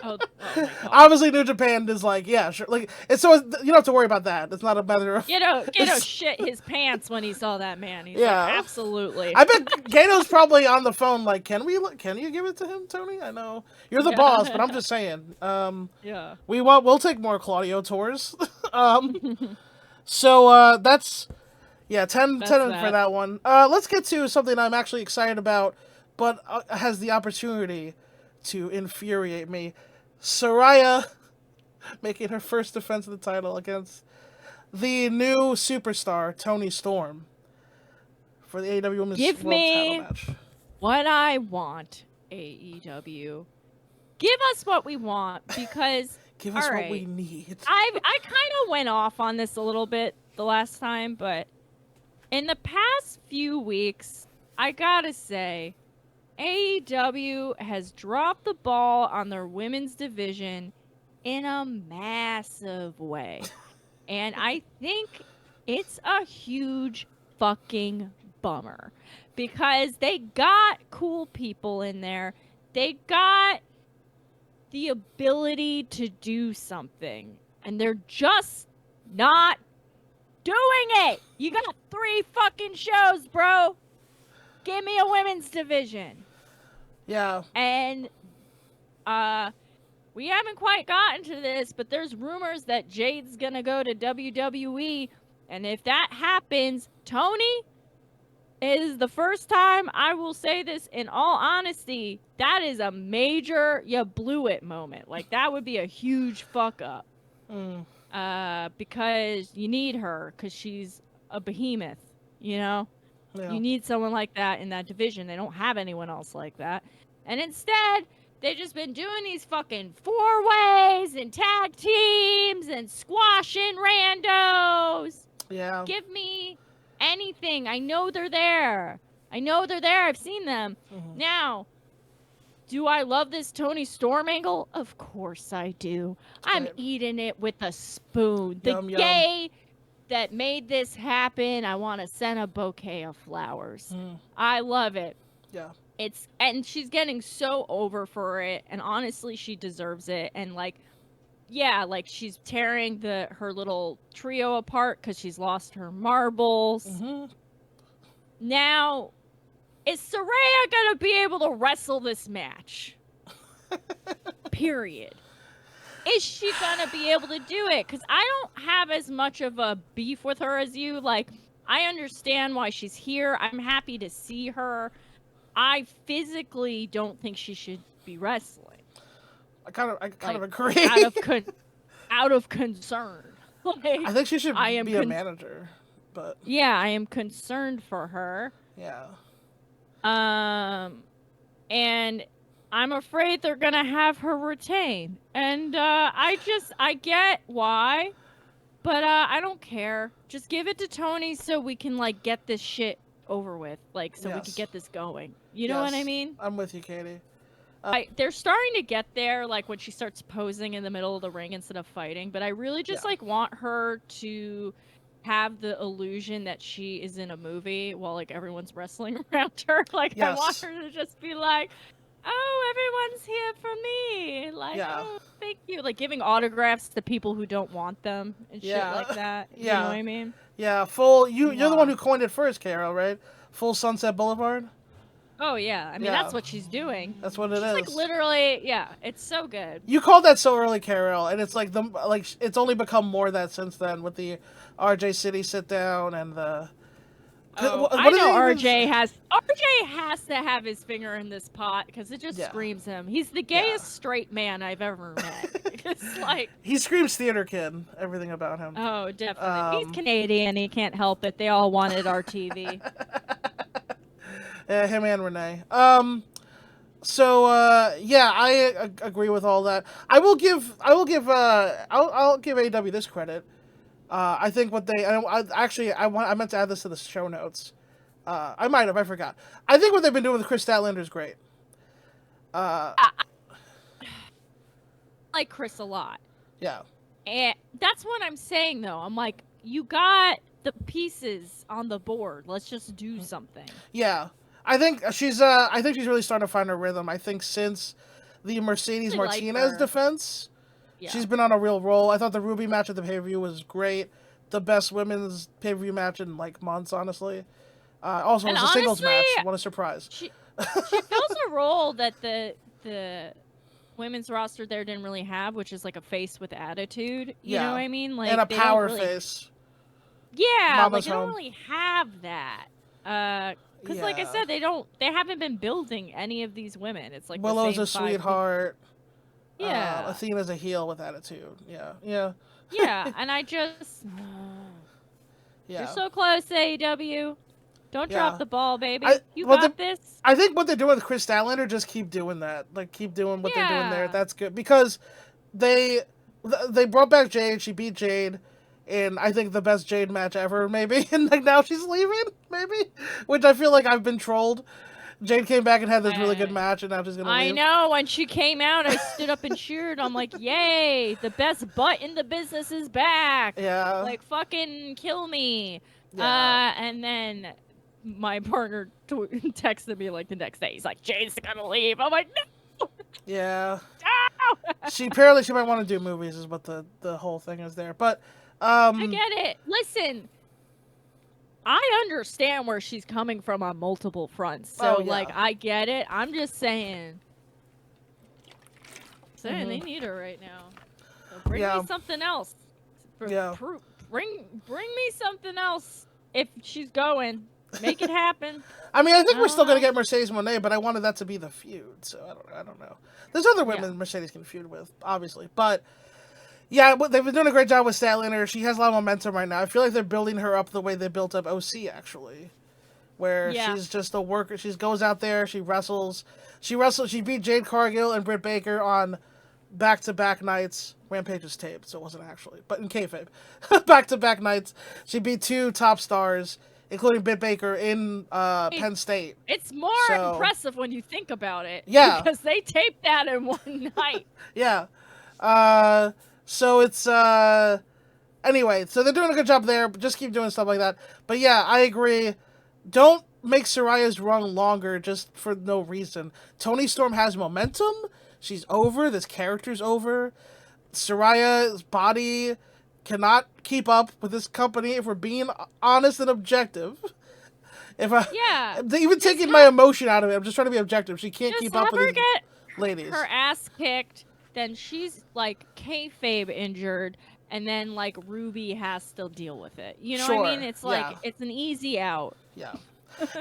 S3: Oh my God.
S2: Obviously, New Japan is like, yeah, sure. Like, you don't have to worry about that. It's not a matter of...
S3: Gato shit his pants when he saw that man. He's like, absolutely.
S2: I bet Gato's probably on the phone like, can you give it to him, Tony? I know you're the boss, but I'm just saying. We'll take more Claudio tours. So that's 10 for that one. Let's get to something I'm actually excited about, but has the opportunity to infuriate me. Saraya making her first defense of the title against the new superstar, Toni Storm, for the AEW Women's World title match.
S3: What I want, AEW. Give us what we want, because
S2: give us what we need.
S3: I kind of went off on this a little bit the last time, but in the past few weeks, I gotta say, AEW has dropped the ball on their women's division in a massive way. And I think it's a huge fucking bummer. Because they got cool people in there. They got the ability to do something. And they're just not doing it. You got 3 fucking shows, bro. Give me a women's division.
S2: Yeah.
S3: And we haven't quite gotten to this, but there's rumors that Jade's gonna go to WWE And if that happens, Tony is the first time I will say this in all honesty, that is a major you blew it moment. Like, that would be a huge fuck up. Because you need her, because she's a behemoth, you know?
S2: Yeah.
S3: You need someone like that in that division. They don't have anyone else like that. And instead, they've just been doing these fucking 4-ways and tag teams and squashing randos.
S2: Yeah.
S3: Give me anything. I know they're there. I've seen them. Now, do I love this Tony Storm angle? Of course I do. I'm eating it with a spoon. The
S2: Yum, yum.
S3: gay that made this happen, I want to send a bouquet of flowers. I love it.
S2: Yeah.
S3: And she's getting so over for it, and honestly, she deserves it. And like, yeah, like she's tearing her little trio apart because she's lost her marbles. Now, is Saraya gonna be able to wrestle this match? Period. Is she gonna be able to do it? Because I don't have as much of a beef with her as you. Like, I understand why she's here. I'm happy to see her. I physically don't think she should be wrestling.
S2: I kind of agree.
S3: out of concern. Like,
S2: I think she should be a manager, but
S3: yeah, I am concerned for her.
S2: Yeah.
S3: And I'm afraid they're gonna have her retain. And I get why, but I don't care. Just give it to Tony so we can like get this shit over with, like so we can get this going. You know what I mean?
S2: I'm with you, Katie.
S3: They're starting to get there, like when she starts posing in the middle of the ring instead of fighting. But I really just like want her to have the illusion that she is in a movie while like everyone's wrestling around her. Like I want her to just be like, "Oh, everyone's here for me." Like, "Oh, thank you." Like giving autographs to people who don't want them and shit like that. You know what I mean?
S2: Yeah, full. You're the one who coined it first, Carol, right? Full Sunset Boulevard.
S3: Oh yeah, I mean that's what she's doing.
S2: That's what it is.
S3: Like literally, yeah, it's so good.
S2: You called that so early, Carol, and it's like it's only become more that since then with the RJ City sit down and the.
S3: I know RJ has to have his finger in this pot because it just screams him. He's the gayest straight man I've ever met. It's like
S2: he screams theater kid. Everything about him.
S3: Oh, definitely. He's Canadian. He can't help it. They all wanted our TV.
S2: Yeah, him and Renee. So I agree with all that. I'll give AEW this credit. I think what they I meant to add this to the show notes. I might have, I forgot. I think what they've been doing with Chris Statlander is great.
S3: I like Chris a lot.
S2: Yeah.
S3: And that's what I'm saying though. I'm like, you got the pieces on the board. Let's just do something.
S2: Yeah. I think she's really starting to find her rhythm. I think since the Mercedes Martinez defense, she's been on a real roll. I thought the Ruby match at the pay-per-view was great. The best women's pay-per-view match in like months, honestly. Also, it was a singles match. What a surprise.
S3: She fills a role that the women's roster there didn't really have, which is like a face with attitude. You know what I mean? Like,
S2: and a power face.
S3: Yeah,
S2: Mama's
S3: like they don't really have that. Because, like I said, they haven't been building any of these women. It's like
S2: Willow's a sweetheart.
S3: Yeah.
S2: Athena's a heel with attitude. Yeah.
S3: Yeah, and I just... You're so close, AEW. Don't drop the ball, baby. You got this.
S2: I think what they're doing with Chris Statlander, just keep doing that. Like, keep doing what they're doing there. That's good. Because they brought back Jade. She beat Jade. And I think the best Jade match ever, maybe. And like now she's leaving, maybe. Which I feel like I've been trolled. Jade came back and had this really good match, and now she's gonna leave.
S3: I know. When she came out, I stood up and cheered. I'm like, yay! The best butt in the business is back.
S2: Yeah.
S3: Like fucking kill me. Yeah. And then my partner texted me like the next day. He's like, Jade's gonna leave. I'm like, no.
S2: Yeah.
S3: No.
S2: She might want to do movies, is what the whole thing is there, but.
S3: I get it. Listen, I understand where she's coming from on multiple fronts. So, like, I get it. I'm just saying. They need her right now. So bring me something else. bring me something else if she's going. Make it happen.
S2: I mean, I think we're still going to get Mercedes Moné, but I wanted that to be the feud, so I don't know. There's other women Mercedes can feud with, obviously, but yeah, they've been doing a great job with Statlander. She has a lot of momentum right now. I feel like they're building her up the way they built up OC, actually, where she's just a worker. She goes out there, she wrestles. She beat Jade Cargill and Britt Baker on back-to-back nights. Rampage was taped, so it wasn't actually, but in kayfabe. Back-to-back nights. She beat 2 top stars, including Britt Baker in Penn State.
S3: It's more impressive when you think about it.
S2: Yeah.
S3: Because they taped that in one night.
S2: Yeah. So it's, anyway, so they're doing a good job there, but just keep doing stuff like that. But yeah, I agree. Don't make Soraya's run longer just for no reason. Toni Storm has momentum. She's over. This character's over. Soraya's body cannot keep up with this company if we're being honest and objective. Even taking my emotion out of it, I'm just trying to be objective. She can't keep up with these ladies.
S3: Her ass kicked, then she's like kayfabe injured, and then like Ruby has to deal with it. You know what I mean? It's like it's an easy out.
S2: Yeah.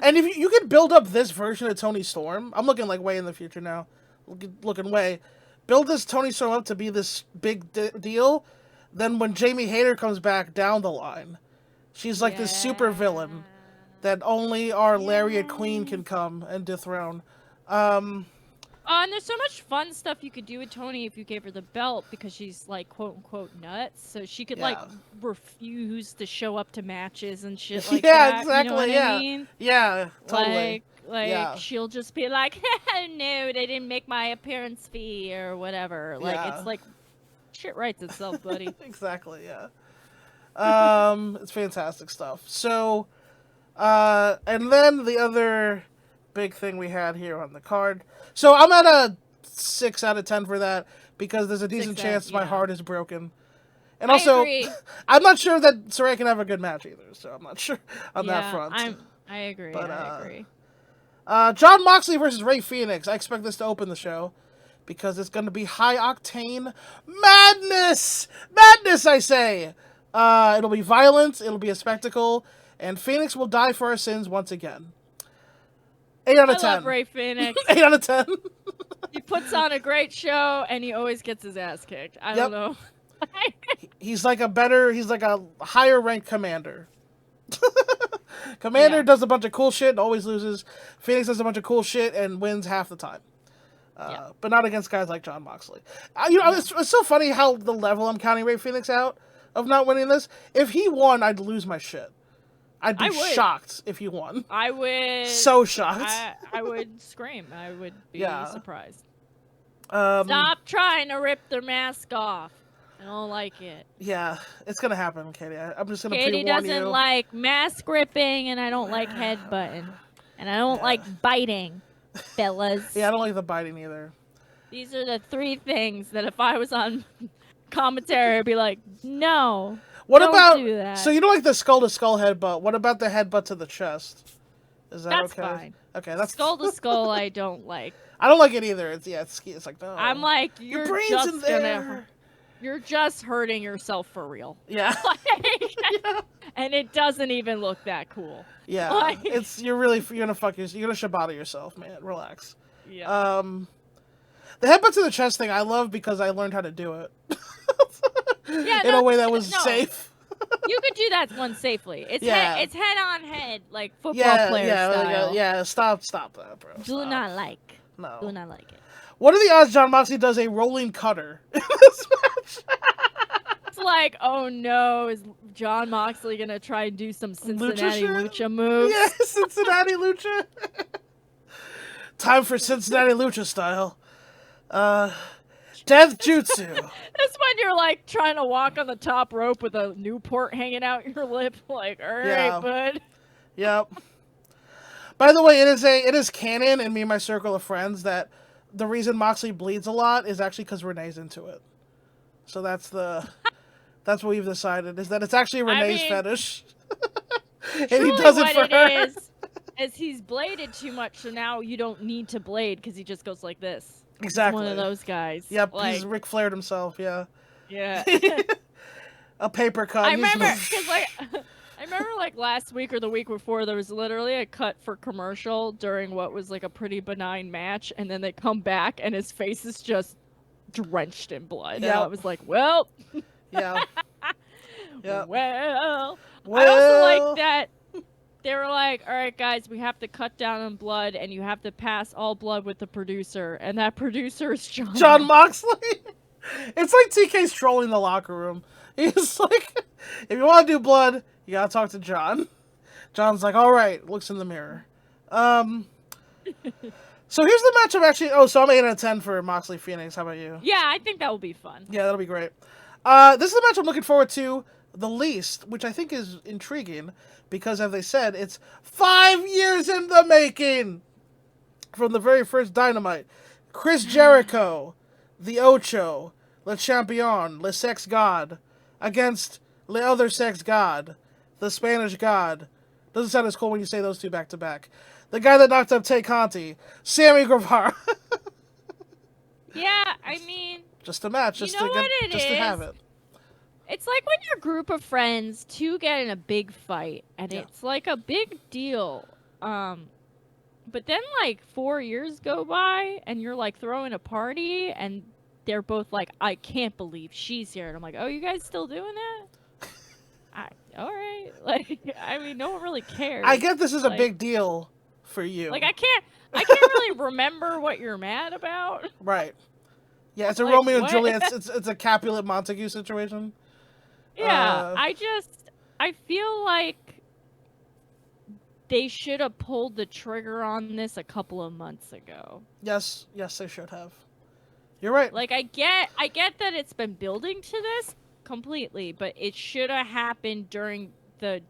S2: And if you could build up this version of Toni Storm, I'm looking like way in the future now. Looking way. Build this Toni Storm up to be this big deal. Then when Jamie Hayter comes back down the line, she's like this super villain that only our Lariat Queen can come and dethrone.
S3: And there's so much fun stuff you could do with Toni if you gave her the belt, because she's like quote unquote nuts, so she could like refuse to show up to matches and shit like that.
S2: Yeah, exactly.
S3: You know what I mean?
S2: Yeah, totally.
S3: Like she'll just be like, no, they didn't make my appearance fee or whatever. Like it's like shit writes itself, buddy.
S2: Exactly. Yeah. It's fantastic stuff. So, and then the other big thing we had here on the card. So I'm at a 6 out of 10 for that, because there's a decent chance my heart is broken. And also, I'm not sure that Saraya can have a good match either, so I'm not sure on that front.
S3: I agree.
S2: But,
S3: I agree.
S2: John Moxley versus Rey Fenix. I expect this to open the show, because it's going to be high-octane madness! Madness, I say! It'll be violent, it'll be a spectacle, and Phoenix will die for our sins once again. 8 out of 10.
S3: I love Rey Fenix.
S2: 8 out of 10.
S3: He puts on a great show, and he always gets his ass kicked. I don't know.
S2: He's like a higher ranked commander. Commander does a bunch of cool shit and always loses. Phoenix does a bunch of cool shit and wins half the time. But not against guys like John Moxley. It's so funny how the level I'm counting Rey Fenix out of not winning this. If he won, I'd lose my shit. I'd be shocked if he won.
S3: I would.
S2: So shocked.
S3: I would scream. I would be surprised.
S2: Stop
S3: trying to rip their mask off. I don't like it.
S2: Yeah, it's gonna happen, Katie. I'm just gonna
S3: Katie
S2: pre-warn you.
S3: doesn't like mask ripping, and I don't like headbutting. And I don't like biting, fellas.
S2: Yeah, I don't like the biting either.
S3: These are the 3 things that if I was on commentary, I'd be like, no. Don't do that.
S2: So you don't like the skull-to-skull headbutt. What about the headbutt to the chest? Is that
S3: that's
S2: okay?
S3: Fine.
S2: Okay, that's
S3: skull-to-skull I don't like.
S2: I don't like it either. It's like, no.
S3: I'm like,
S2: your brain's in there.
S3: You're just hurting yourself for real.
S2: Yeah.
S3: And it doesn't even look that cool.
S2: Yeah. You're gonna Shibata yourself, man. Relax.
S3: Yeah.
S2: The headbutt to the chest thing I love because I learned how to do it. In a way that was safe.
S3: You could do that one safely. It's head on head, like football player style.
S2: Stop that, bro.
S3: Do not like it.
S2: What are the odds John Moxley does a rolling cutter in this match?
S3: It's like, oh no, is John Moxley gonna try and do some Cincinnati Lucha moves?
S2: Yeah, Cincinnati Lucha. Time for Cincinnati Lucha style. Death Jutsu.
S3: That's when you're like trying to walk on the top rope with a Newport hanging out your lip. Like, all right, bud.
S2: Yep. By the way, it is canon in me and my circle of friends that the reason Moxley bleeds a lot is actually because Renee's into it. So that's what we've decided, is that it's actually Renee's fetish. And he does it for her.
S3: Is he's bladed too much, so now you don't need to blade because he just goes like this.
S2: Exactly.
S3: He's one of those guys.
S2: Yep, he's Ric Flaired himself, yeah.
S3: Yeah.
S2: A paper cut.
S3: I remember because I remember like last week or the week before there was literally a cut for commercial during what was like a pretty benign match, and then they come back and his face is just drenched in blood. And I was like, well,
S2: yeah. Yeah.
S3: Well, I also like that they were like, all right, guys, we have to cut down on blood, and you have to pass all blood with the producer, and that producer is John
S2: Moxley. It's like TK's trolling the locker room. He's like, if you want to do blood, you gotta talk to John. John's like, all right, looks in the mirror. So here's the match I'm actually. Oh, so I'm 8 out of 10 for Moxley Phoenix. How about you?
S3: Yeah, I think that will be fun.
S2: Yeah, that'll be great. This is the match I'm looking forward to the least, which I think is intriguing because, as they said, it's 5 years in the making from the very first Dynamite. Chris Jericho, the Ocho, Le Champion, Le Sex God, against Le Other Sex God, the Spanish God. Doesn't sound as cool when you say those two back to back. The guy that knocked up Tay Conti, Sammy Guevara.
S3: Yeah, I mean,
S2: just a match, just to have it.
S3: It's like when you're a group of friends to get in a big fight, and it's like a big deal. But then like 4 years go by, and you're like throwing a party, and they're both like, I can't believe she's here. And I'm like, oh, you guys still doing that? All right. Like, I mean, no one really cares.
S2: I get this is a big deal for you.
S3: Like, I can't really remember what you're mad about.
S2: Right. Yeah, it's a Romeo and Juliet. It's a Capulet Montague situation.
S3: Yeah, I feel like they should have pulled the trigger on this a couple of months ago.
S2: Yes, they should have. You're right.
S3: Like, I get that it's been building to this completely, but it should have happened during the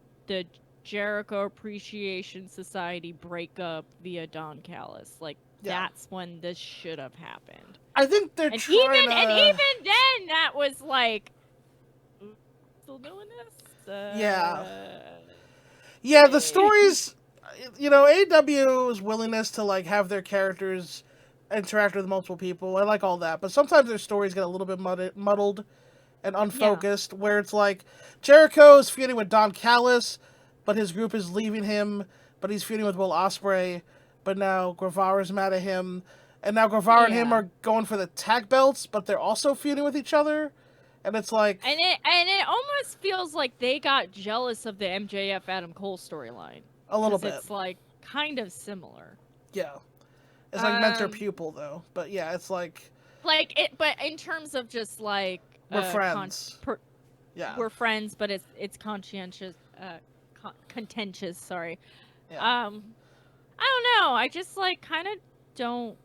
S3: Jericho Appreciation Society breakup via Don Callis. Like, that's when this should have happened.
S2: I think they're trying
S3: And even then, that was like, still doing this?
S2: Yeah, the stories, AEW's willingness to, like, have their characters interact with multiple people, I like all that, but sometimes their stories get a little bit muddled and unfocused, where it's like, Jericho's feuding with Don Callis, but his group is leaving him, but he's feuding with Will Ospreay, but now Guevara's mad at him, and now Guevara and him are going for the tag belts, but they're also feuding with each other, and it's like...
S3: And it almost feels like they got jealous of the MJF Adam Cole storyline.
S2: A little bit.
S3: It's, like, kind of similar.
S2: Yeah. It's like mentor-pupil, though. But, yeah, it's like...
S3: But in terms of just, like...
S2: We're friends.
S3: We're friends, but it's conscientious... contentious, sorry.
S2: Yeah.
S3: I don't know. I just, like, kind of don't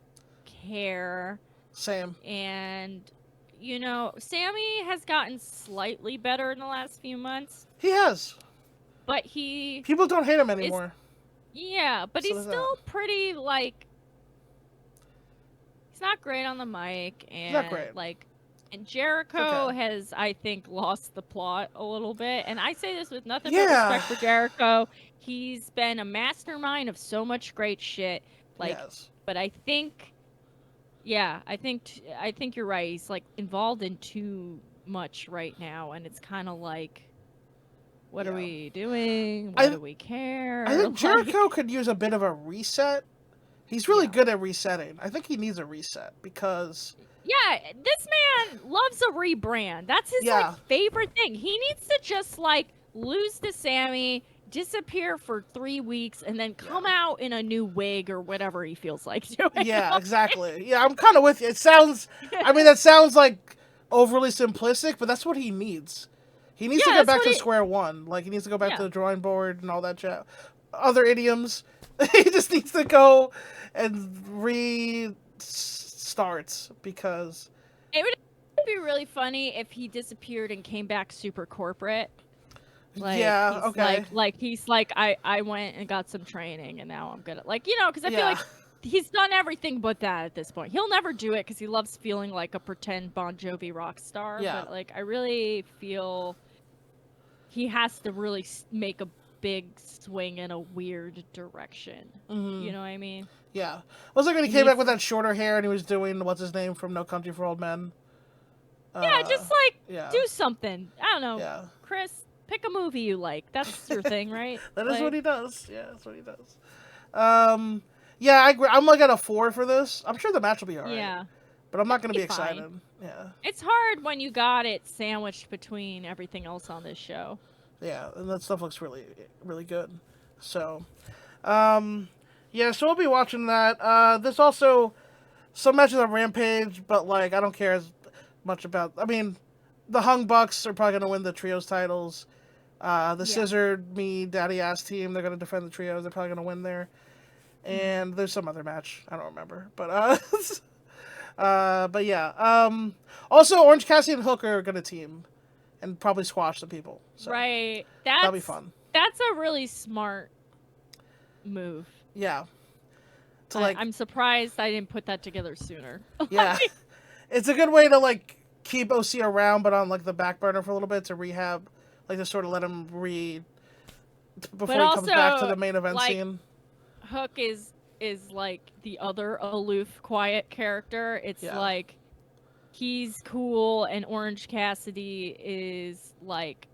S3: care.
S2: Same.
S3: And, Sammy has gotten slightly better in the last few months.
S2: He has.
S3: But he...
S2: People don't hate him anymore.
S3: Yeah, but he's still pretty, like... He's not great on the mic. And,
S2: not great.
S3: Like... And Jericho has, I think, lost the plot a little bit. And I say this with nothing but respect for Jericho. He's been a mastermind of so much great shit. Like, but I think, I think you're right. He's like involved in too much right now, and it's kind of like, what are we doing? Why do we care?
S2: I think Jericho could use a bit of a reset. He's really good at resetting. I think he needs a reset because...
S3: Yeah, this man loves a rebrand. That's his favorite thing. He needs to just lose to Sammy, disappear for 3 weeks, and then come out in a new wig or whatever he feels like doing.
S2: Yeah, exactly. Yeah, I'm kind of with you. It sounds, that sounds like overly simplistic, but that's what he needs. He needs to get back to square one. Like, he needs to go back to the drawing board and all that chat. Other idioms. He just needs to go and starts because
S3: it would be really funny if he disappeared and came back super corporate. He's like I went and got some training and now I'm gonna because I feel like he's done everything but that at this point. He'll never do it because he loves feeling like a pretend Bon Jovi rock star.
S2: Yeah.
S3: But I really feel he has to really make a big swing in a weird direction. Mm-hmm. You know what I mean?
S2: Yeah. Was like when he came back with that shorter hair and he was doing, what's his name from No Country for Old Men?
S3: Yeah, just like
S2: yeah.
S3: do something. I don't know.
S2: Yeah.
S3: Chris, pick a movie you like. That's your thing, right?
S2: That is what he does. Yeah, that's what he does. Yeah, I agree. I'm like at a 4 for this. I'm sure the match will be alright.
S3: Yeah.
S2: But I'm not gonna be
S3: Fine.
S2: excited. Yeah.
S3: It's hard when you got it sandwiched between everything else on this show.
S2: Yeah, and that stuff looks really, really good. So, yeah, so we'll be watching that. There's also some matches on Rampage, but like I don't care as much about. I mean, the Hung Bucks are probably gonna win the trios titles. The Scissored Me Daddy Ass team, they're gonna defend the trios. They're probably gonna win there. And there's some other match I don't remember, but but yeah. Also, Orange Cassidy and Hooker are gonna team, and probably squash some people. So
S3: Right.
S2: that'll be fun.
S3: That's a really smart move.
S2: Yeah.
S3: I'm surprised I didn't put that together sooner.
S2: Yeah. It's a good way to like keep OC around, but on like the back burner for a little bit to rehab, like to sort of let him before he comes back to the main event scene.
S3: Hook is like the other aloof, quiet character. It's like he's cool, and Orange Cassidy is like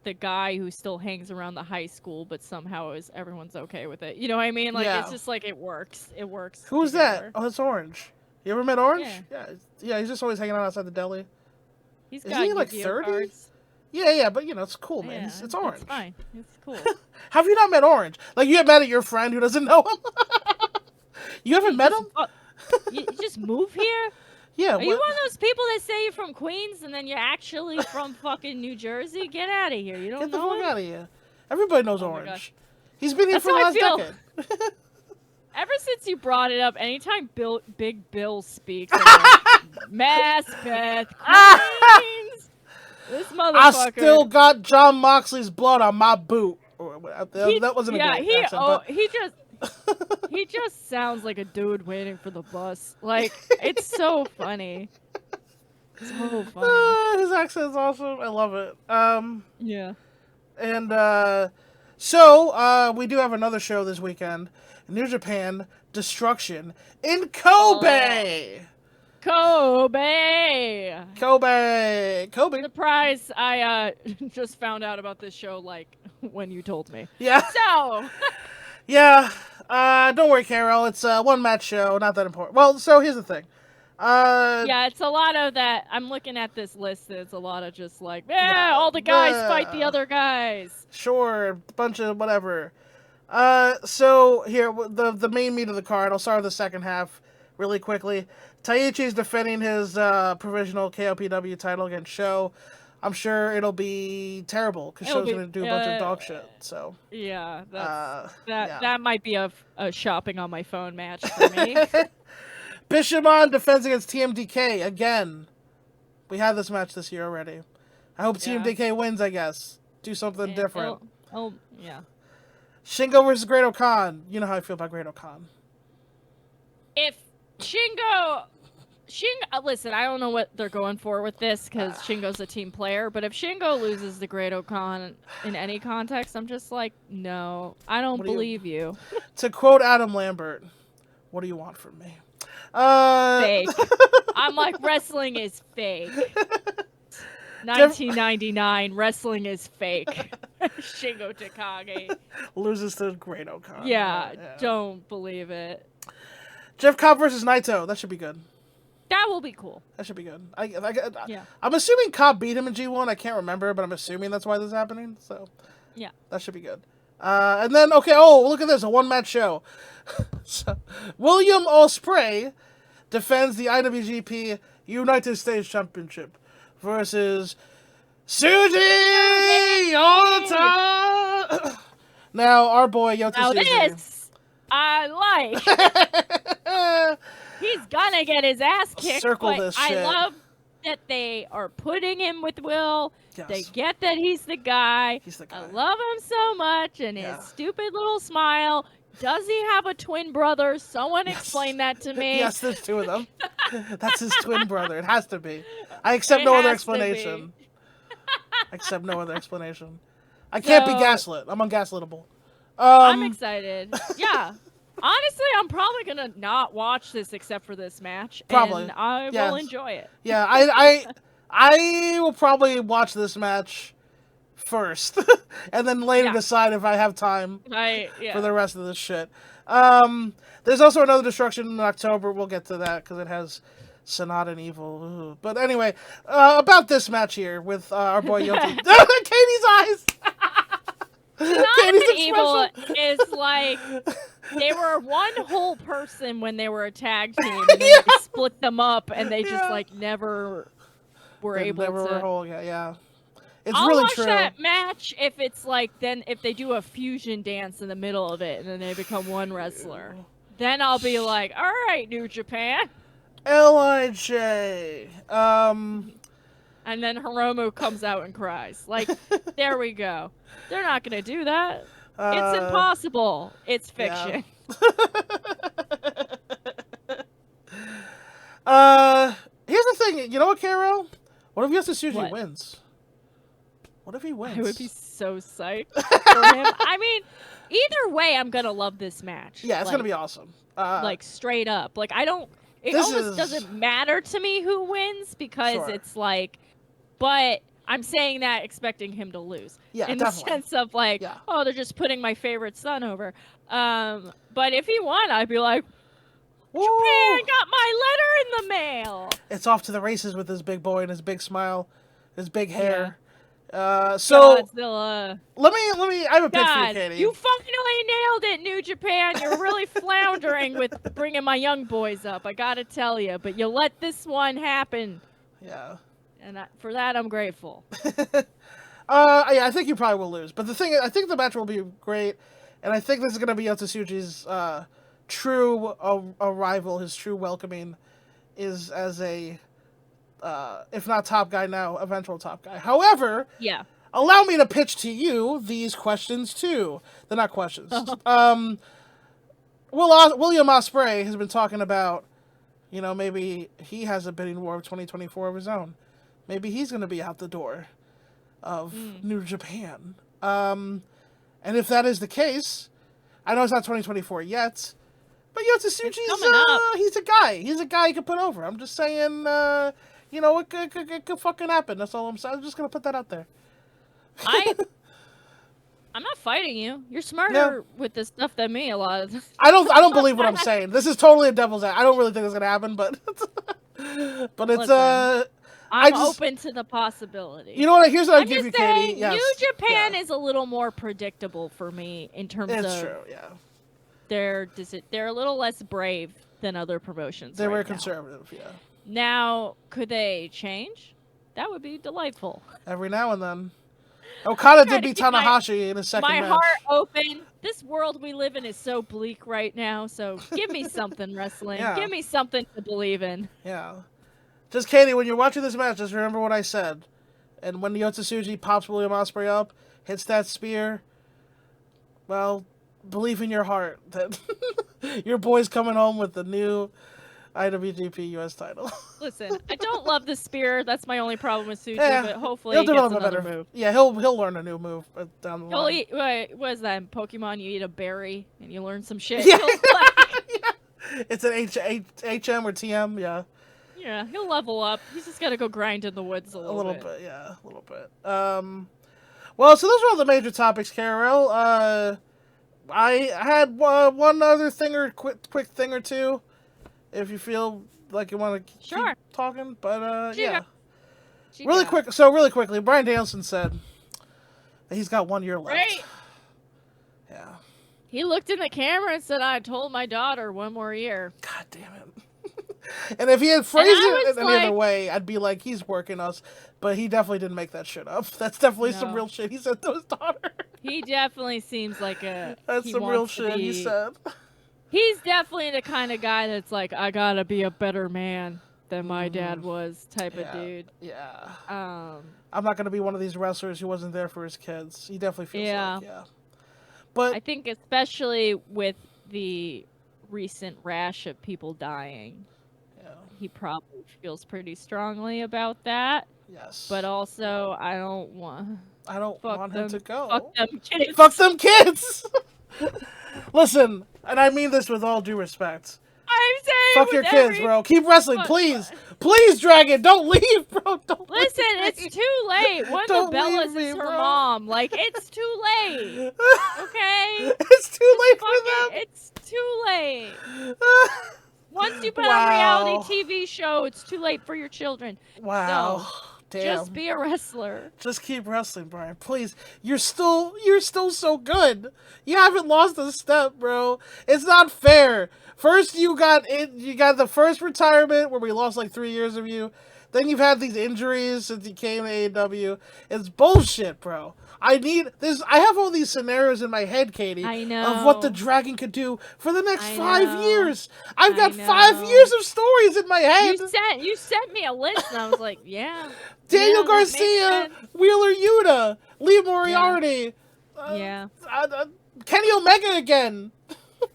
S3: the guy who still hangs around the high school, but somehow everyone's okay with it. You know what I mean? Like it's just like it works. It works.
S2: Who's
S3: together.
S2: that? Oh, it's Orange. You ever met Orange?
S3: Yeah.
S2: Yeah. He's just always hanging out outside the deli.
S3: Isn't
S2: he like 30? Yeah, but you know it's cool, man.
S3: Yeah,
S2: It's Orange.
S3: It's fine. It's cool.
S2: Have you not met Orange? Like you have met your friend who doesn't know him? You haven't met him?
S3: You just move here?
S2: Yeah.
S3: Are you one of those people that say you're from Queens and then you're actually from fucking New Jersey? Get out of here. You don't
S2: Get the
S3: know
S2: fuck
S3: him?
S2: out of here. Everybody knows Orange. He's been here
S3: That's
S2: for the
S3: how I
S2: last
S3: feel.
S2: decade.
S3: Ever since you brought it up, anytime Big Bill speaks, I'm like, Mass Beth Queens. This motherfucker.
S2: I still got John Moxley's blood on my boot. That wasn't a great accent, but...
S3: he just sounds like a dude waiting for the bus. Like, it's so funny. So funny.
S2: His accent's awesome. I love it.
S3: Yeah.
S2: And so we do have another show this weekend. New Japan Destruction in Kobe.
S3: Kobe. Surprise! I just found out about this show like when you told me.
S2: Yeah.
S3: So.
S2: Yeah. Don't worry, Carol. It's a one-match show. Not that important. Well, so here's the thing.
S3: Yeah, it's a lot of that. I'm looking at this list. It's a lot of just like, all the guys fight the other guys.
S2: Sure, bunch of whatever. So here, the main meat of the card. I'll start with the second half really quickly. Taichi's defending his provisional KOPW title against Sho. I'm sure it'll be terrible because Sho's going to do a bunch of dog shit. So
S3: yeah, that might be a shopping on my phone match for me.
S2: Bishamon defends against TMDK again. We had this match this year already. I hope TMDK wins. I guess do something different.
S3: Oh yeah.
S2: Shingo versus Great O'Khan. You know how I feel about Great O'Khan.
S3: If Shingo, listen, I don't know what they're going for with this because Shingo's a team player, but if Shingo loses to Great O'Khan in any context, I'm just like, no, I don't believe you.
S2: To quote Adam Lambert, what do you want from me?
S3: Fake. I'm like, wrestling is fake. 1999, wrestling is fake. Shingo Takagi
S2: loses to Great O'Khan.
S3: Yeah, don't believe it.
S2: Jeff Cobb versus Naito. That should be good.
S3: That will be cool.
S2: That should be good. I'm assuming Cobb beat him in G1. I can't remember, but I'm assuming that's why this is happening. So
S3: yeah,
S2: that should be good. And then look at this, a one-match show. So, William Ospreay defends the IWGP United States Championship versus Suji Yota. Now, our boy Yota
S3: Now
S2: Suji.
S3: this, I like. He's gonna get his ass kicked,
S2: Circle
S3: but
S2: this shit.
S3: I love that they are putting him with Will.
S2: Yes.
S3: They get that he's the guy.
S2: He's the guy.
S3: I love him so much, and his stupid little smile. Does he have a twin brother? Someone explain that to me.
S2: Yes, there's two of them. That's his twin brother. It has to be. I accept no other explanation. I accept no other explanation. I can't be gaslit. I'm ungaslittable.
S3: I'm excited. Yeah. Honestly, I'm probably gonna not watch this except for this match.
S2: Probably.
S3: And I will enjoy it.
S2: Yeah, I will probably watch this match first, and then later decide if I have time for the rest of this shit. There's also another Destruction in October. We'll get to that because it has Sonata and Evil. Ooh. But anyway, about this match here with our boy Yoti. Katie's eyes!
S3: Sonata and Evil is like, they were one whole person when they were a tag team, and then they split them up, and they just like never were able to.
S2: Were whole, yeah. It's
S3: I'll
S2: really
S3: watch
S2: true.
S3: that match if it's like, then if they do a fusion dance in the middle of it and then they become one wrestler. Then I'll be like, all right, New Japan.
S2: LIJ.
S3: And then Hiromu comes out and cries. Like, there we go. They're not going to do that. It's impossible. It's fiction.
S2: Here's the thing. You know what, Carol? What if Yosutsuji wins? What if he wins?
S3: I would be so psyched for him. I mean, either way, I'm going to love this match.
S2: Yeah, it's going to be awesome.
S3: Like, straight up. Like, I don't... It almost doesn't matter to me who wins because it's like... But I'm saying that expecting him to lose.
S2: Yeah,
S3: in
S2: definitely.
S3: the sense of like, oh, they're just putting my favorite son over. But if he won, I'd be like, Japan got my letter in the mail.
S2: It's off to the races with this big boy and his big smile, his big hair.
S3: So
S2: Godzilla. Let me. I have a pitch for you, Katie.
S3: You finally nailed it, New Japan. You're really floundering with bringing my young boys up. I gotta tell you, but you let this one happen.
S2: Yeah.
S3: And for that, I'm grateful.
S2: I think you probably will lose. But the thing is, I think the match will be great, and I think this is going to be Yosutsuji's true arrival, his true welcoming, is as a, if not top guy now, eventual top guy. However, allow me to pitch to you these questions too. They're not questions. William Ospreay has been talking about, maybe he has a bidding war of 2024 of his own. Maybe he's going to be out the door of New Japan. And if that is the case, I know it's not 2024 yet, but Yosutsuji's, he's a guy. He's a guy you can put over. I'm just saying, it could fucking happen. That's all I'm saying. I'm just going to put that out there.
S3: I'm not fighting you. You're smarter with this stuff than me a lot of this.
S2: I don't believe what I'm saying. This is totally a devil's advocate. I don't really think it's going to happen, but it's,
S3: Listen, I'm open to the possibility.
S2: You know what? Here's what I give you, Katie. Yes.
S3: New Japan is a little more predictable for me in terms of.
S2: It's true. Yeah.
S3: They're a little less brave than other promotions.
S2: They were conservative. Yeah.
S3: Now, could they change? That would be delightful.
S2: Every now and then. Okada did beat Tanahashi in his second match.
S3: My heart open. This world we live in is so bleak right now. So give me something, wrestling. Give me something to believe in.
S2: Yeah. Just, Katie, when you're watching this match, just remember what I said. And when Yosutsuji pops William Ospreay up, hits that spear, well, believe in your heart that your boy's coming home with the new IWGP US title.
S3: Listen, I don't love the spear. That's my only problem with Suji, but hopefully he gets another move.
S2: Yeah, he'll learn a new move down the line.
S3: What is that in Pokemon? You eat a berry and you learn some shit.
S2: Yeah. It's an HM or TM, yeah.
S3: Yeah, he'll level up. He's just got to go grind in the woods a little bit.
S2: Yeah, a little bit. Well, so those are all the major topics, Carol. I had one other thing or quick thing or two, if you feel like you want to keep talking. But yeah, really quickly, Bryan Danielson said that he's got 1 year left.
S3: Right.
S2: Yeah.
S3: He looked in the camera and said, "I told my daughter 1 more year."
S2: God damn it. And if he had phrased it any other way, I'd be like, he's working us. But he definitely didn't make that shit up. That's definitely some real shit he said to his daughter.
S3: He definitely seems like
S2: that's some real shit he said.
S3: He's definitely the kind of guy that's like, I gotta be a better man than my dad was type of dude.
S2: Yeah. I'm not gonna be one of these wrestlers who wasn't there for his kids. He definitely feels like, But
S3: I think especially with the recent rash of people dying, he probably feels pretty strongly about that.
S2: Yes.
S3: But also, I don't want
S2: him to go.
S3: Fuck them kids.
S2: Fuck them kids. Listen, and I mean this with all due respect.
S3: I'm saying
S2: fuck your kids, bro. Keep wrestling, please. Please, Dragon, don't leave, bro. Don't
S3: Listen,
S2: leave
S3: it's too late. One
S2: Don't
S3: of Bella's
S2: leave me,
S3: is her
S2: bro.
S3: mom. Like, it's too late. Okay?
S2: It's too late for them.
S3: It's too late. Once you put on a
S2: Wow.
S3: reality TV show, it's too late for your children.
S2: Wow.
S3: So,
S2: Damn.
S3: just be a wrestler.
S2: Just keep wrestling, Brian. Please. You're still so good. You haven't lost a step, bro. It's not fair. First you got the first retirement where we lost like 3 years of you. Then you've had these injuries since you came to AEW. It's bullshit, bro. I have all these scenarios in my head, Katie,
S3: I know.
S2: of what the Dragon could do for the next
S3: I
S2: 5
S3: know.
S2: years. I've got
S3: I
S2: 5
S3: know.
S2: years of stories in my head.
S3: You sent me a list, and I was like, yeah.
S2: Daniel
S3: yeah, that
S2: Garcia,
S3: makes sense.
S2: Wheeler Yuta, Lee Moriarty,
S3: Yeah.
S2: Kenny Omega again.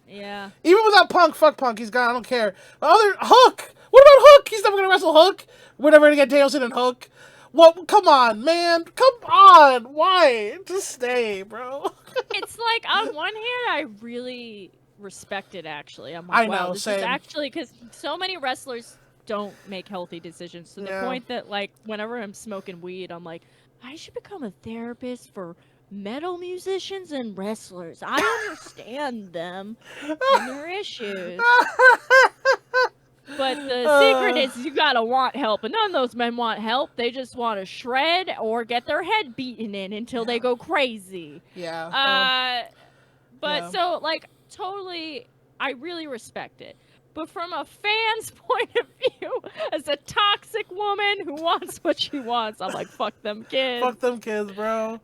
S3: Yeah.
S2: Even without Punk, fuck Punk, he's gone. I don't care. Hook. What about Hook? He's never gonna wrestle Hook. We're never gonna get Danielson and Hook. Well, come on, man. Come on. Why? Just stay, bro.
S3: It's like, on one hand, I really respect it, actually. I'm like,
S2: I
S3: wow,
S2: know,
S3: this
S2: same.
S3: is actually, because so many wrestlers don't make healthy decisions to the
S2: Yeah.
S3: point that, like, whenever I'm smoking weed, I'm like, I should become a therapist for metal musicians and wrestlers. I understand them and their issues. But the secret is you gotta want help, and none of those men want help. They just want to shred or get their head beaten in until they go crazy.
S2: Yeah.
S3: But
S2: yeah.
S3: so, like, totally, I really respect it. But from a fan's point of view, as a toxic woman who wants what she wants, I'm like, fuck them kids.
S2: Fuck them kids, bro.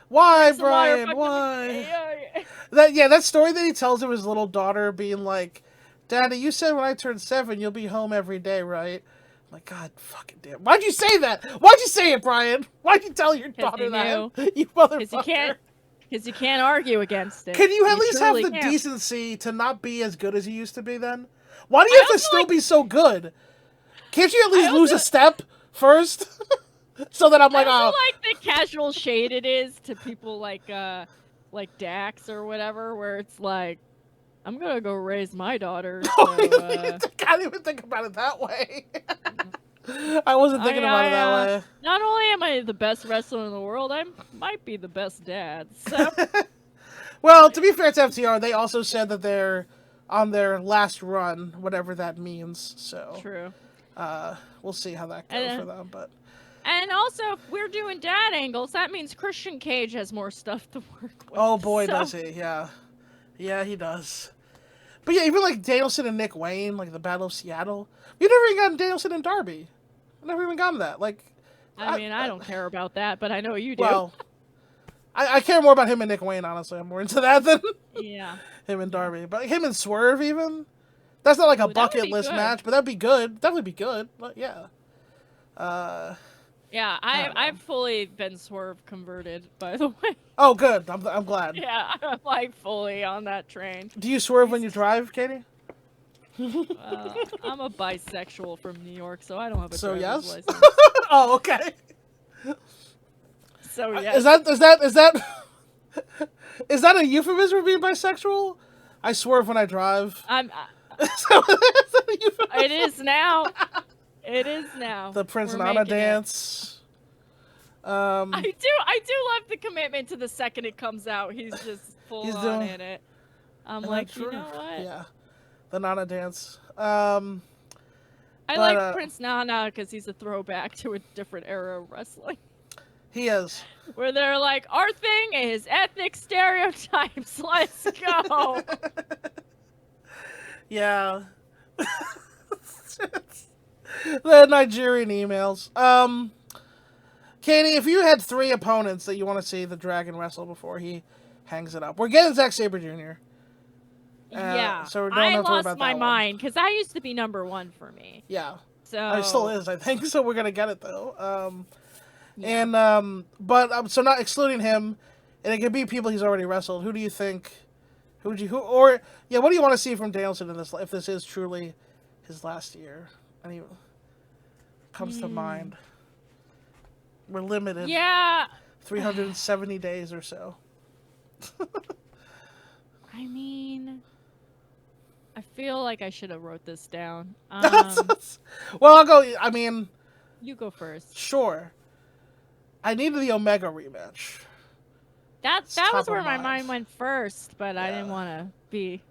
S2: Why,
S3: It's a liar,
S2: Brian?
S3: fuck them
S2: Why?
S3: kids.
S2: That story that he tells of his little daughter being like, Daddy, you said when I turn 7, you'll be home every day, right? I'm like, God fucking damn. Why'd you say that? Why'd you say it, Brian? Why'd you tell your daughter that? You motherfucker.
S3: Because you can't argue against it.
S2: Can you at least have the
S3: can't.
S2: decency to not be as good as you used to be then? Why do you have to still be so good? Can't you at least lose a step first? So that I'm like,
S3: I also like the casual shade it is to people like Dax or whatever, where it's like, I'm gonna go raise my daughter. So,
S2: I can't even think about it that way. I wasn't thinking about it that way.
S3: Not only am I the best wrestler in the world, I might be the best dad. So.
S2: Well, to be fair to FTR, they also said that they're on their last run, whatever that means. So
S3: True.
S2: We'll see how that goes for them. But
S3: and also, if we're doing dad angles, that means Christian Cage has more stuff to work with.
S2: Oh boy, does he? Yeah, he does. But yeah, even like Danielson and Nick Wayne, like the Battle of Seattle, we never even gotten Danielson and Darby. Never even gotten that. Like,
S3: I don't care about that, but I know you do.
S2: Well, I care more about him and Nick Wayne, honestly. I'm more into that than him and Darby. But him and Swerve, even. That's not like a bucket list match, but that'd be good. Definitely be good. But yeah.
S3: Yeah, I've fully been Swerve converted, by the way.
S2: Oh, good. I'm glad.
S3: Yeah, I'm like fully on that train.
S2: Do you swerve when you drive, Katie?
S3: I'm a bisexual from New York, so I don't have a driver's license.
S2: Oh, okay.
S3: So yes.
S2: Is that a euphemism for being bisexual? I swerve when I drive.
S3: It is now. It is now.
S2: The Prince Nana dance.
S3: I do love the commitment to the second it comes out. He's just full on in it. I'm like, you know what?
S2: Yeah, the Nana dance.
S3: I like Prince Nana because he's a throwback to a different era of wrestling.
S2: He is.
S3: Where they're like, our thing is ethnic stereotypes. Let's go.
S2: Yeah. The Nigerian emails. Katie, if you had 3 opponents that you want to see the Dragon wrestle before he hangs it up, we're getting Zack Sabre Jr.
S3: Yeah,
S2: so we don't
S3: I
S2: have to worry
S3: lost
S2: about
S3: my
S2: that
S3: mind because I used to be #1 for me.
S2: Yeah,
S3: so
S2: it still is, I think. So we're gonna get it though. But so not excluding him, and it could be people he's already wrestled. Who do you think? What do you want to see from Danielson in this? If this is truly his last year, any comes to mind? We're limited.
S3: Yeah.
S2: 370 days or so.
S3: I mean, I feel like I should have wrote this down.
S2: Well, I'll go. I mean,
S3: You go first.
S2: sure. I needed the Omega rematch.
S3: That
S2: It's
S3: was
S2: top
S3: where
S2: of
S3: my
S2: mind.
S3: mind went first, but I didn't
S2: Yeah.
S3: want to be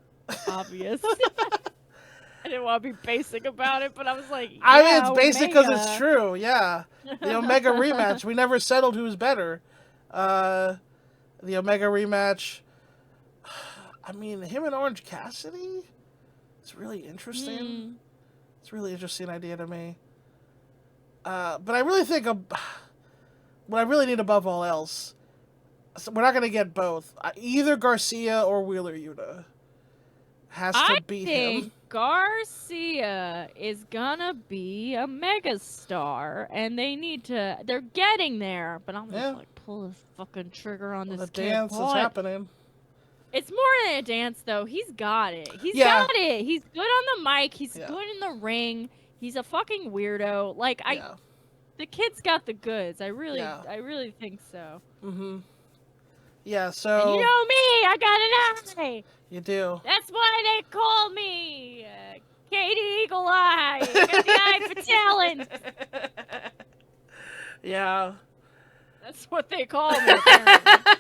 S3: obvious. I didn't want to be basic about it, but I was like,
S2: I mean,
S3: yeah,
S2: it's basic because it's
S3: Omega.
S2: true. Yeah, the Omega rematch. We never settled who's better. The Omega rematch. I mean, him and Orange Cassidy. It's really interesting.
S3: Hmm.
S2: It's a really interesting idea to me. But I really think what I really need above all else. So we're not gonna get both. Either Garcia or Wheeler Yuta has to
S3: I
S2: beat
S3: think
S2: him.
S3: Garcia is gonna be a megastar, and they need to. They're getting there, but I'm just
S2: Yeah.
S3: like, pull the fucking trigger on
S2: The
S3: this kid.
S2: dance is
S3: What?
S2: happening.
S3: It's more than a dance, though. He's got it. He's
S2: Yeah.
S3: got it. He's good on the mic. He's
S2: Yeah.
S3: good in the ring. He's a fucking weirdo. Like
S2: Yeah.
S3: the kid's got the goods. I really think so.
S2: Mm-hmm. Yeah.
S3: And
S2: So
S3: you know me, I got an eye.
S2: you do.
S3: That's why they call me Katie Eagle Eye. I got the eye for talent.
S2: Yeah.
S3: That's what they call me. Apparently.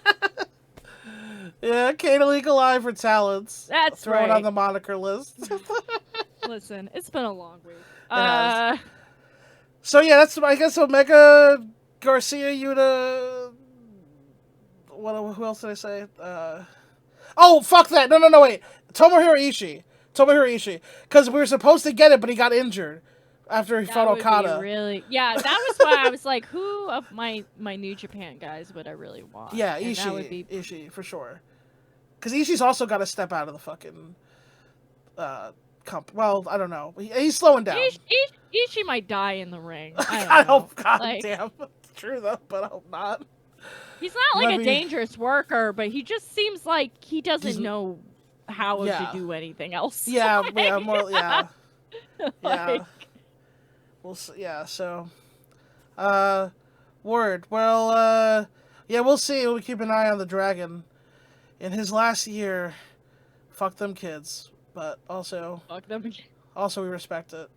S2: Yeah. Kate Illegal Eye for talents.
S3: That's
S2: Throw it
S3: right.
S2: on the moniker list.
S3: Listen, it's been a long week.
S2: has. So yeah, that's I guess Omega, Garcia, Yuta. Who else did I say? Oh, fuck that! No, wait. Tomohiro Ishii, because we were supposed to get it, but he got injured after he fought
S3: would
S2: Okada.
S3: be really, yeah, that was why I was like, who of my New Japan guys would I really want?
S2: Yeah,
S3: And that would be
S2: Ishii for sure. Because Ishii's also got to step out of the fucking well, I don't know. He's slowing down.
S3: Ishii might die in the ring. I don't
S2: I
S3: know.
S2: hope, God
S3: Like,
S2: damn, it's true though, but I hope not.
S3: he's not like
S2: Let
S3: a
S2: me-
S3: dangerous worker, but he just seems like he doesn't
S2: He's-
S3: know how
S2: Yeah.
S3: to do anything else.
S2: Yeah,
S3: Like,
S2: yeah, more, yeah, yeah.
S3: like,
S2: We'll see, yeah. So, word. Well, yeah, we'll see. We'll keep an eye on the Dragon. In his last year, fuck them kids, but also
S3: fuck them.
S2: we respect it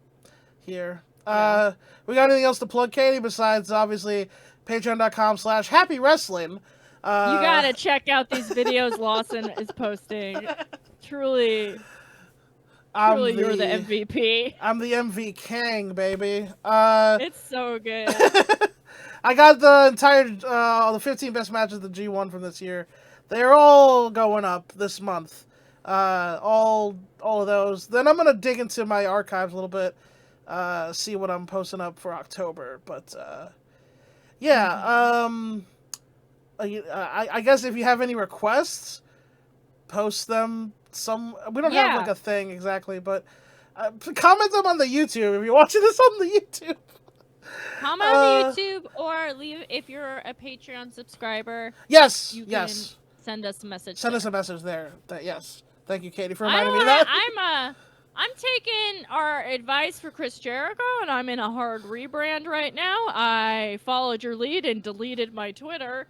S2: here.
S3: Yeah.
S2: We got anything else to plug, Katie? Besides, obviously, patreon.com/Happy Wrestling.
S3: You gotta check out these videos Lawson is posting. Truly, you're the MVP.
S2: I'm the MV King, baby.
S3: It's so good.
S2: I got the entire the 15 best matches of the G1 from this year. They're all going up this month. All of those. Then I'm gonna dig into my archives a little bit, see what I'm posting up for October. But yeah, I guess if you have any requests, post them. We don't have like a thing exactly, but comment them on the YouTube if you're watching this on the YouTube.
S3: Comment on the YouTube or leave if you're a Patreon subscriber.
S2: Yes,
S3: You
S2: yes.
S3: can send us a message.
S2: Send
S3: there.
S2: us a message there. Yes. Thank you, Katie, for reminding me of that.
S3: I'm taking our advice for Chris Jericho, and I'm in a hard rebrand right now. I followed your lead and deleted my Twitter.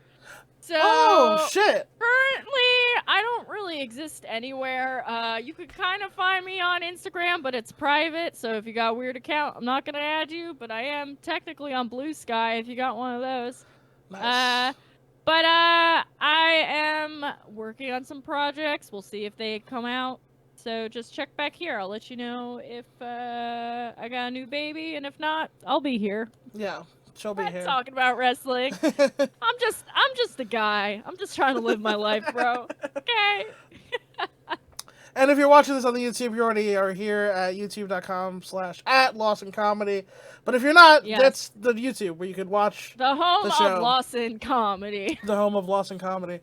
S3: So
S2: Oh, shit.
S3: currently, I don't really exist anywhere. You could kind of find me on Instagram, but it's private. So if you got a weird account, I'm not gonna add you. But I am technically on Blue Sky if you got one of those.
S2: Nice.
S3: But I am working on some projects. We'll see if they come out. So just check back here. I'll let you know if I got a new baby, and if not, I'll be here.
S2: Yeah, she'll be here.
S3: Talking about wrestling. I'm just a guy. I'm just trying to live my life, bro. Okay.
S2: And if you're watching this on the YouTube, you already are here at youtube.com/@Lawson Comedy. But if you're not,
S3: Yes.
S2: that's the YouTube where you could watch
S3: The home
S2: The show.
S3: of Lawson comedy.
S2: the home of Lawson Comedy.
S3: You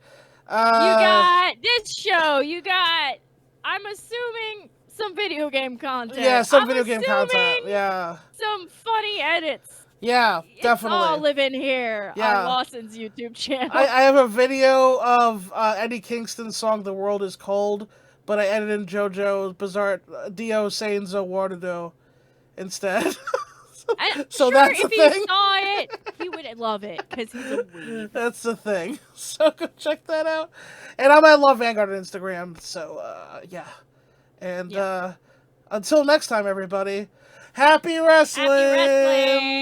S3: got this show. You got, I'm assuming, some video game content.
S2: Yeah, some
S3: I'm
S2: video game content.
S3: assuming
S2: Yeah.
S3: Some funny edits.
S2: Yeah, definitely.
S3: It's all living here
S2: Yeah.
S3: on Lawson's YouTube channel.
S2: I have a video of Eddie Kingston's song "The World Is Cold," but I edited in JoJo's Bizarre Dio Sainzo Waterdo instead.
S3: I'm
S2: So
S3: sure
S2: that's
S3: if
S2: the
S3: he
S2: thing.
S3: saw it, he would love it because he's a weeb.
S2: That's the thing. So go check that out. And I'm at Love Vanguard on Instagram. So yeah, And until next time, everybody, happy wrestling!
S3: Happy wrestling!